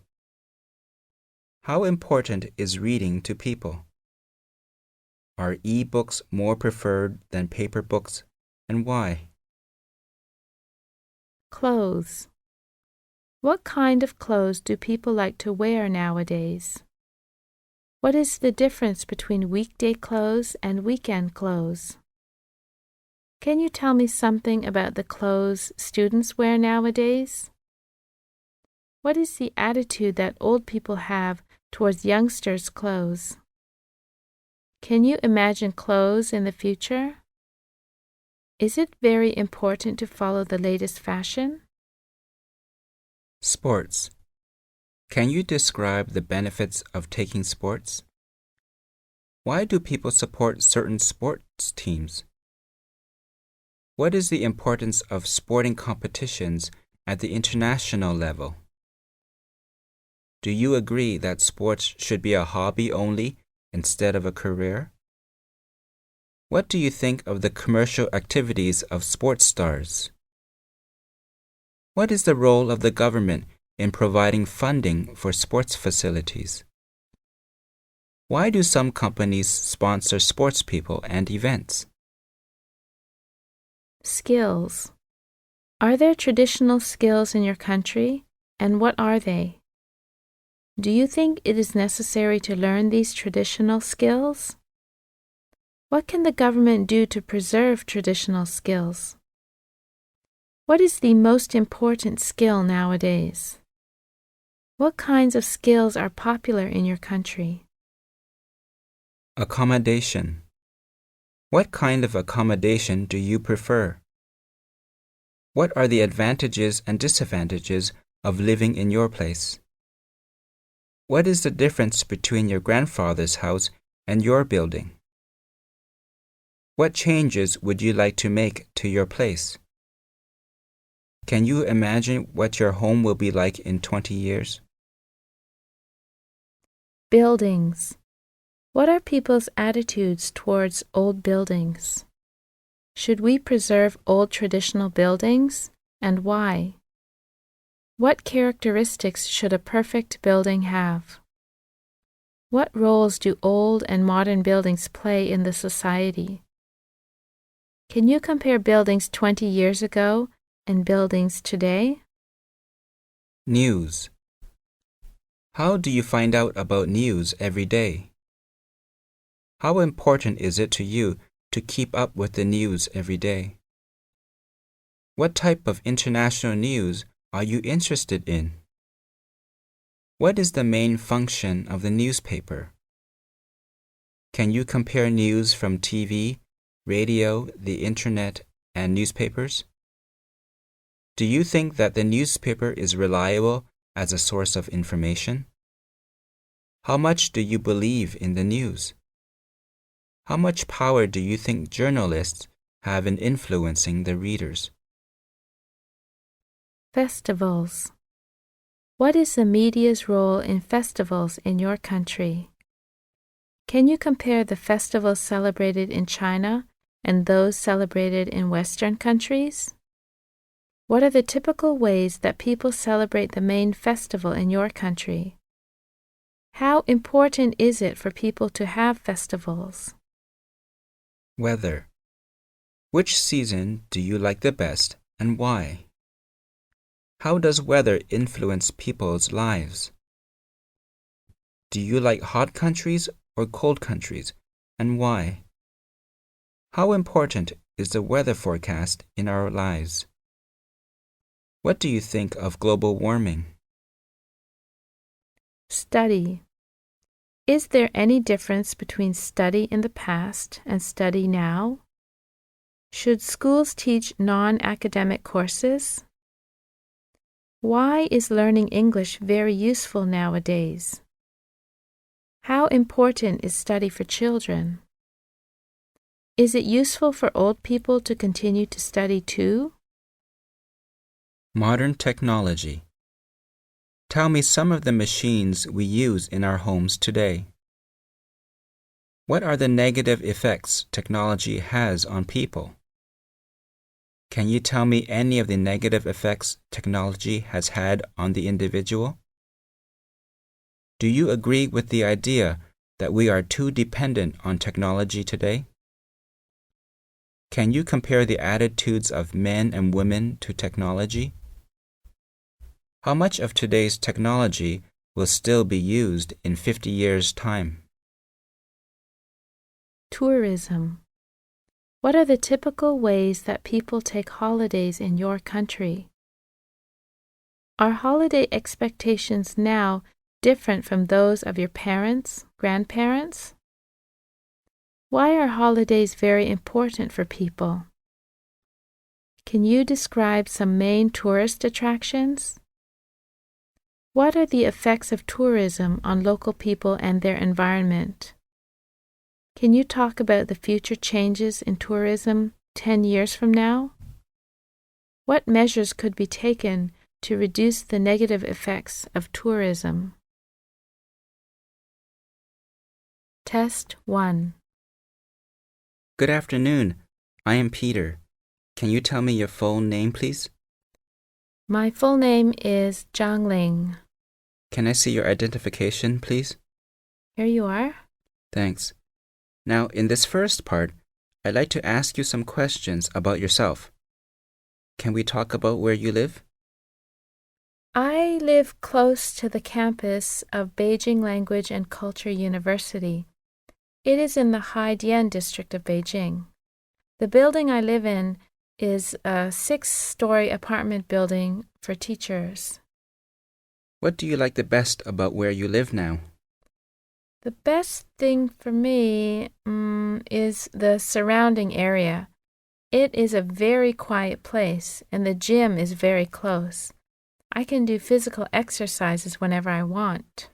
How important is reading to people? Are e-books more preferred than paper books, and why? Clothes. What kind of clothes do people like to wear nowadays? What is the difference between weekday clothes and weekend clothes? Can you tell me something about the clothes students wear nowadays? What is the attitude that old people have towards youngsters' clothes? Can you imagine clothes in the future? Is it very important to follow the latest fashion? Sports. Can you describe the benefits of taking sports? Why do people support certain sports teams? What is the importance of sporting competitions at the international level? Do you agree that sports should be a hobby only instead of a career? What do you think of the commercial activities of sports stars? What is the role of the government in providing funding for sports facilities? Why do some companies sponsor sports people and events? Skills. Are there traditional skills in your country, and what are they? Do you think it is necessary to learn these traditional skills? What can the government do to preserve traditional skills? What is the most important skill nowadays? What kinds of skills are popular in your country? Accommodation. What kind of accommodation do you prefer? What are the advantages and disadvantages of living in your place? What is the difference between your grandfather's house and your building? What changes would you like to make to your place? Can you imagine what your home will be like in 20 years? Buildings. What are people's attitudes towards old buildings? Should we preserve old traditional buildings, and why? What characteristics should a perfect building have? What roles do old and modern buildings play in the society? Can you compare buildings 20 years ago and buildings today? News. How do you find out about news every day? How important is it to you to keep up with the news every day? What type of international news are you interested in? What is the main function of the newspaper? Can you compare news from TV, radio, the internet, and newspapers? Do you think that the newspaper is reliable as a source of information? How much do you believe in the news? How much power do you think journalists have in influencing the readers? Festivals. What is the media's role in festivals in your country? Can you compare the festivals celebrated in China and those celebrated in Western countries? What are the typical ways that people celebrate the main festival in your country? How important is it for people to have festivals? Weather. Which season do you like the best and why? How does weather influence people's lives? Do you like hot countries or cold countries and why? How important is the weather forecast in our lives? What do you think of global warming? Study. Is there any difference between study in the past and study now? Should schools teach non-academic courses? Why is learning English very useful nowadays? How important is study for children? Is it useful for old people to continue to study too? Modern technology. Tell me some of the machines we use in our homes today. What are the negative effects technology has on people? Can you tell me any of the negative effects technology has had on the individual? Do you agree with the idea that we are too dependent on technology today? Can you compare the attitudes of men and women to technology? How much of today's technology will still be used in 50 years' time? Tourism. What are the typical ways that people take holidays in your country? Are holiday expectations now different from those of your parents, grandparents? Why are holidays very important for people? Can you describe some main tourist attractions? What are the effects of tourism on local people and their environment? Can you talk about the future changes in tourism 10 years from now? What measures could be taken to reduce the negative effects of tourism? Test 1. Good afternoon. I am Peter. Can you tell me your full name, please? My full name is Zhang Ling. Can I see your identification, please? Here you are. Thanks. Now, in this first part, I'd like to ask you some questions about yourself. Can we talk about where you live? I live close to the campus of Beijing Language and Culture University. It is in the Haidian district of Beijing. The building I live in is a 6-story apartment building for teachers. What do you like the best about where you live now? The best thing for me is the surrounding area. It is a very quiet place, and the gym is very close. I can do physical exercises whenever I want.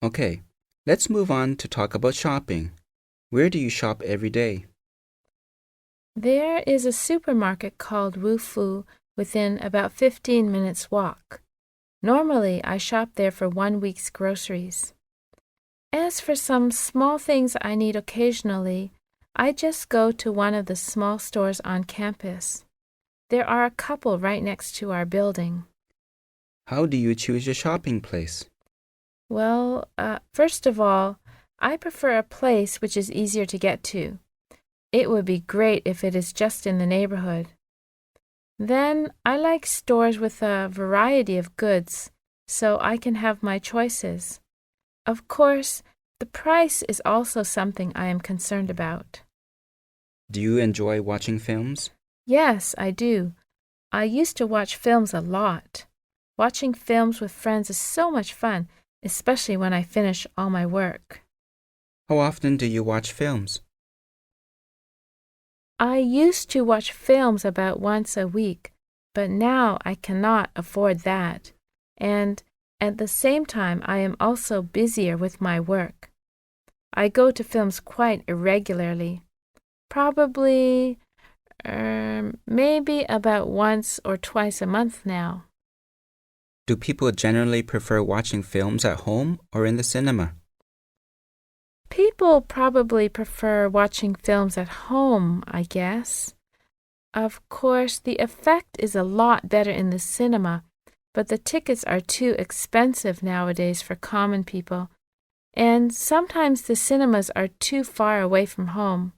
Okay, let's move on to talk about shopping. Where do you shop every day? There is a supermarket called Wufu within about 15 minutes walk. Normally, I shop there for 1 week's groceries. As for some small things I need occasionally, I just go to one of the small stores on campus. There are a couple right next to our building. How do you choose your shopping place? Well, first of all, I prefer a place which is easier to get to. It would be great if it is just in the neighborhood. Then I like stores with a variety of goods, so I can have my choices. Of course, the price is also something I am concerned about. Do you enjoy watching films? Yes, I do. I used to watch films a lot. Watching films with friends is so much fun, especially when I finish all my work. How often do you watch films? I used to watch films about once a week, but now I cannot afford that. And at the same time, I am also busier with my work. I go to films quite irregularly. Probably, maybe about once or twice a month now. Do people generally prefer watching films at home or in the cinema? People probably prefer watching films at home, I guess. Of course, the effect is a lot better in the cinema, but the tickets are too expensive nowadays for common people, and sometimes the cinemas are too far away from home.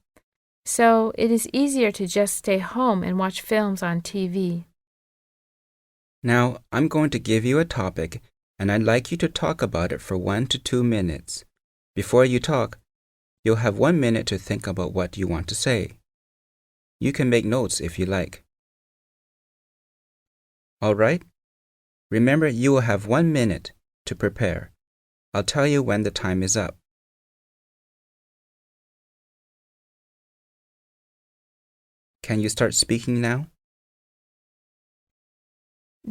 So it is easier to just stay home and watch films on TV. Now, I'm going to give you a topic, and I'd like you to talk about it for 1 to 2 minutes. Before you talk, you'll have 1 minute to think about what you want to say. You can make notes if you like. All right? Remember, you will have 1 minute to prepare. I'll tell you when the time is up. Can you start speaking now?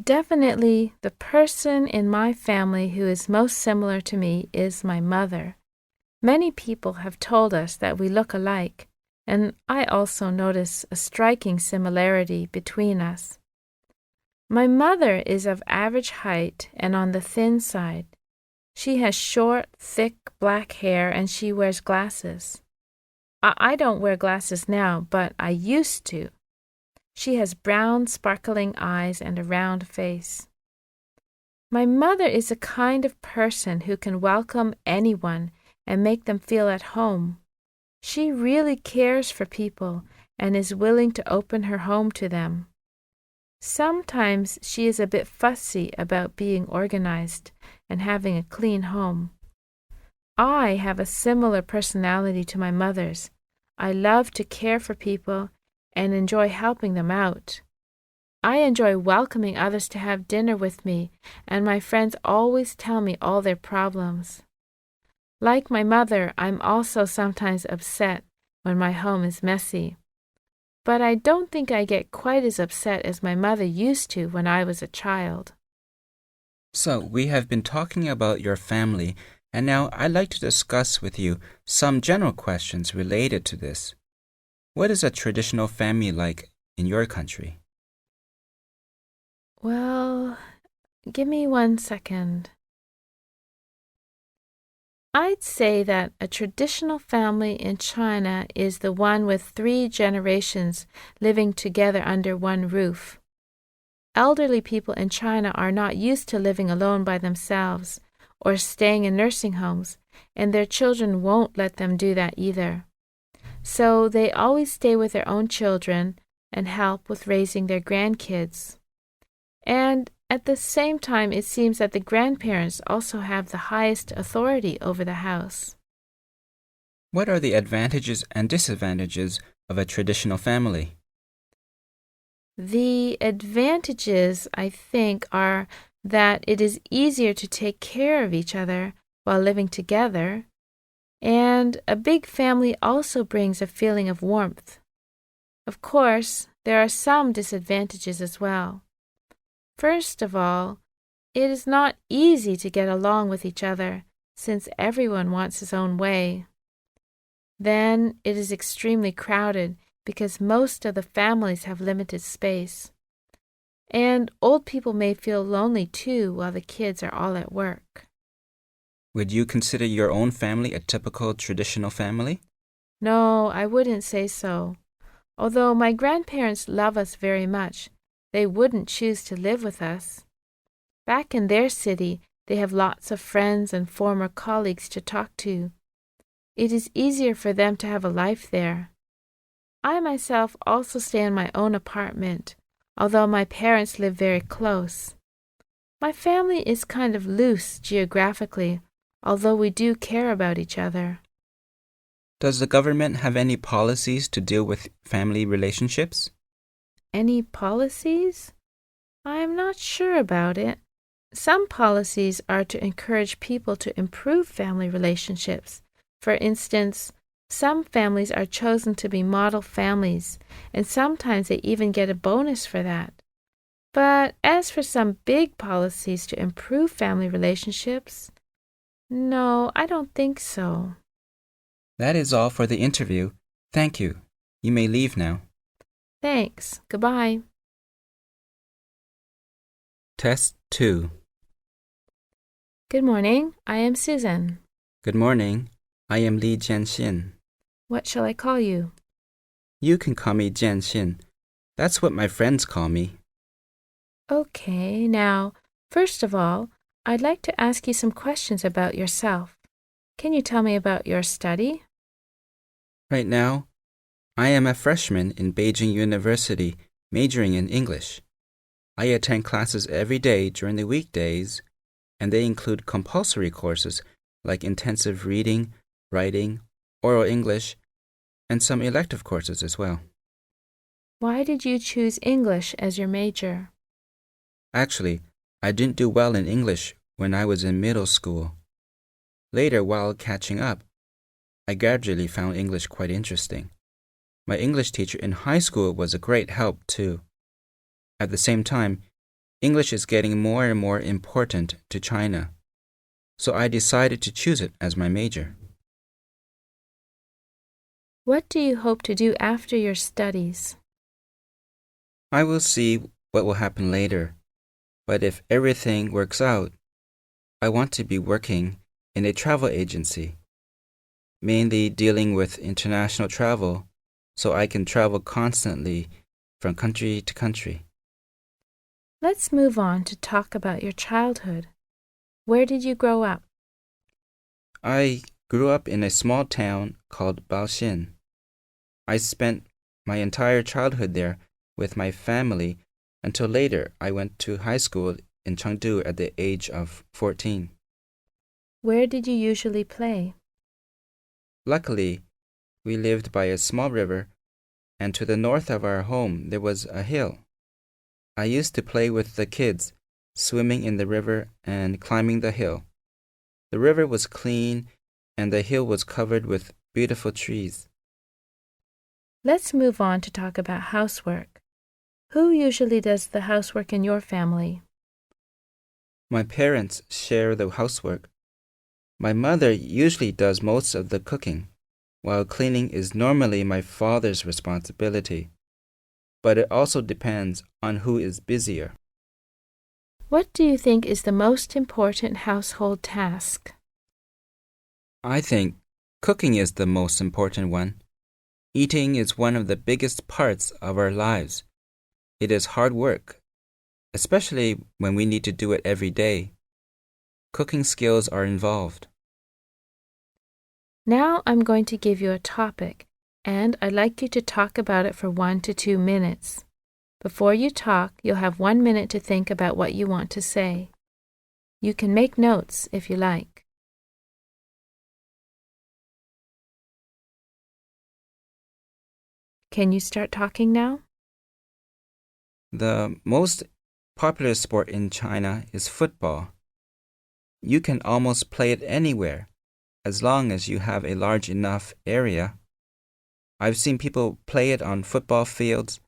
Definitely, the person in my family who is most similar to me is my mother. Many people have told us that we look alike, and I also notice a striking similarity between us. My mother is of average height and on the thin side. She has short, thick black hair and she wears glasses. I don't wear glasses now, but I used to. She has brown, sparkling eyes and a round face. My mother is a kind of person who can welcome anyone and make them feel at home. She really cares for people and is willing to open her home to them. Sometimes she is a bit fussy about being organized and having a clean home. I have a similar personality to my mother's. I love to care for people and enjoy helping them out. I enjoy welcoming others to have dinner with me, and my friends always tell me all their problems. Like my mother, I'm also sometimes upset when my home is messy. But I don't think I get quite as upset as my mother used to when I was a child. So, we have been talking about your family, and now I'd like to discuss with you some general questions related to this. What is a traditional family like in your country? Well, give me 1 second. I'd say that a traditional family in China is the one with 3 generations living together under one roof. Elderly people in China are not used to living alone by themselves or staying in nursing homes, and their children won't let them do that either. So they always stay with their own children and help with raising their grandkids. And at the same time, it seems that the grandparents also have the highest authority over the house. What are the advantages and disadvantages of a traditional family? The advantages, I think, are that it is easier to take care of each other while living together, and a big family also brings a feeling of warmth. Of course, there are some disadvantages as well. First of all, it is not easy to get along with each other, since everyone wants his own way. Then it is extremely crowded because most of the families have limited space. And old people may feel lonely too while the kids are all at work. Would you consider your own family a typical traditional family? No, I wouldn't say so. Although my grandparents love us very much, they wouldn't choose to live with us. Back in their city, they have lots of friends and former colleagues to talk to. It is easier for them to have a life there. I myself also stay in my own apartment, although my parents live very close. My family is kind of loose geographically, although we do care about each other. Does the government have any policies to deal with family relationships? Any policies? I'm not sure about it. Some policies are to encourage people to improve family relationships. For instance, Some families are chosen to be model families, and sometimes they even get a bonus for that. But as for some big policies to improve family relationships, no, I don't think so. That is all for the interview. Thank you. You may leave now. Thanks. Goodbye. Test 2. Good morning. I am Susan. Good morning. I am Li Jianxin. What shall I call you? You can call me Jianxin. That's what my friends call me. Okay, now, first of all, I'd like to ask you some questions about yourself. Can you tell me about your study? Right now, I am a freshman in Beijing University, majoring in English. I attend classes every day during the weekdays, and they include compulsory courses like intensive reading, writing, oral English, and some elective courses as well. Why did you choose English as your major? Actually, I didn't do well in English when I was in middle school. Later, while catching up, I gradually found English quite interesting. My English teacher in high school was a great help too. At the same time, English is getting more and more important to China, so I decided to choose it as my major. What do you hope to do after your studies? I will see what will happen later, but if everything works out, I want to be working in a travel agency, mainly dealing with international travel, so I can travel constantly from country to country. Let's move on to talk about your childhood. Where did you grow up? I grew up in a small town called Baoxian. I spent my entire childhood there with my family until later I went to high school in Chengdu at the age of 14. Where did you usually play? Luckily, we lived by a small river, and to the north of our home there was a hill. I used to play with the kids, swimming in the river and climbing the hill. The river was clean, and the hill was covered with beautiful trees. Let's move on to talk about housework. Who usually does the housework in your family? My parents share the housework. My mother usually does most of the cooking, while cleaning is normally my father's responsibility. But it also depends on who is busier. What do you think is the most important household task? I think cooking is the most important one. Eating is one of the biggest parts of our lives. It is hard work, especially when we need to do it every day. Cooking skills are involved. Now I'm going to give you a topic, and I'd like you to talk about it for 1 to 2 minutes. Before you talk, you'll have 1 minute to think about what you want to say. You can make notes if you like. Can you start talking now? The most popular sport in China is football. You can almost play it anywhere, as long as you have a large enough area. I've seen people play it on football fields,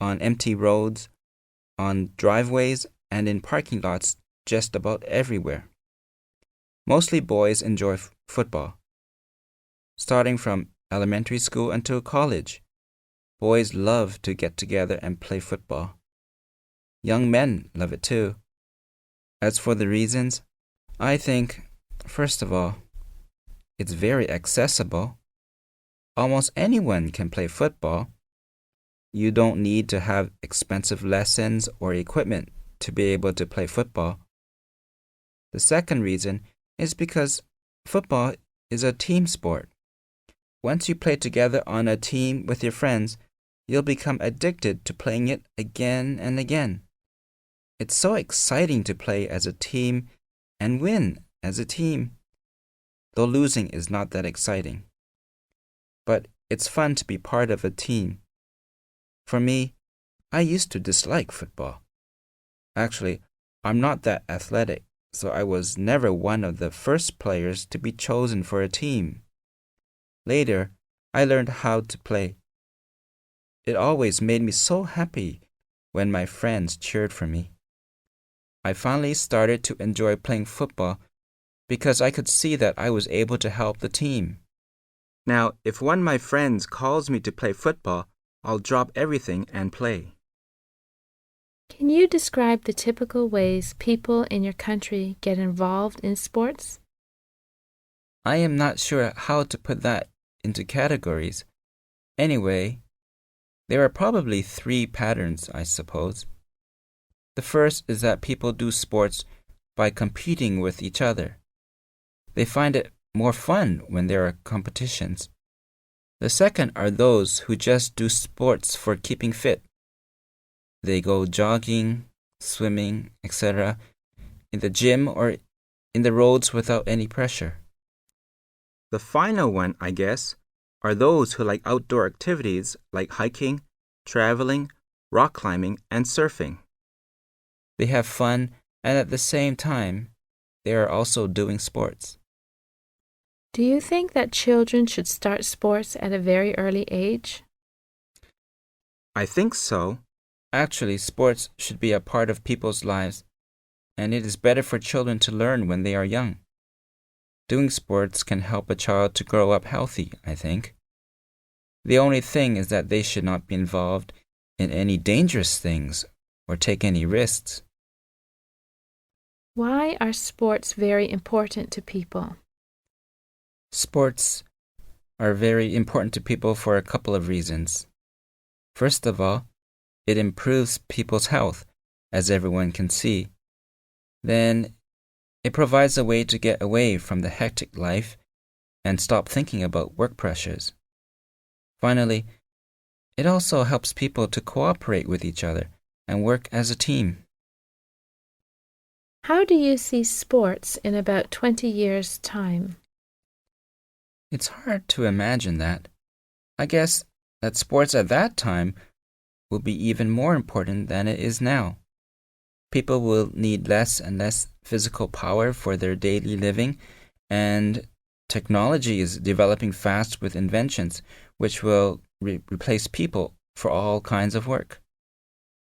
on empty roads, on driveways, and in parking lots just about everywhere. Mostly boys enjoy football. Starting from elementary school until college, boys love to get together and play football. Young men love it too. As for the reasons, I think, first of all, it's very accessible. Almost anyone can play football. You don't need to have expensive lessons or equipment to be able to play football. The second reason is because football is a team sport. Once you play together on a team with your friends, you'll become addicted to playing it again and again. It's so exciting to play as a team and win as a team, though losing is not that exciting. But it's fun to be part of a team. For me, I used to dislike football. Actually, I'm not that athletic, so I was never one of the first players to be chosen for a team. Later, I learned how to play. It always made me so happy when my friends cheered for me. I finally started to enjoy playing football because I could see that I was able to help the team. Now, if one of my friends calls me to play football, I'll drop everything and play. Can you describe the typical ways people in your country get involved in sports? I am not sure how to put that into categories. Anyway, there are probably 3 patterns, I suppose. The first is that people do sports by competing with each other. They find it more fun when there are competitions. The second are those who just do sports for keeping fit. They go jogging, swimming, etc., in the gym or in the roads without any pressure. The final one, I guess, are those who like outdoor activities like hiking, traveling, rock climbing, and surfing. They have fun, and at the same time, they are also doing sports. Do you think that children should start sports at a very early age? I think so. Actually, sports should be a part of people's lives, and it is better for children to learn when they are young. Doing sports can help a child to grow up healthy, I think. The only thing is that they should not be involved in any dangerous things or take any risks. Why are sports very important to people? Sports are very important to people for a couple of reasons. First of all, it improves people's health, as everyone can see. Then, it provides a way to get away from the hectic life and stop thinking about work pressures. Finally, it also helps people to cooperate with each other and work as a team. How do you see sports in about 20 years' time? It's hard to imagine that. I guess that sports at that time will be even more important than it is now. People will need less and less physical power for their daily living, and technology is developing fast with inventions which will replace people for all kinds of work.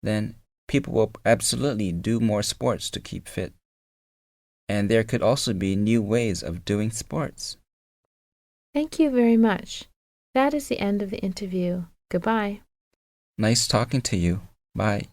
Then people will absolutely do more sports to keep fit. And there could also be new ways of doing sports. Thank you very much. That is the end of the interview. Goodbye. Nice talking to you. Bye.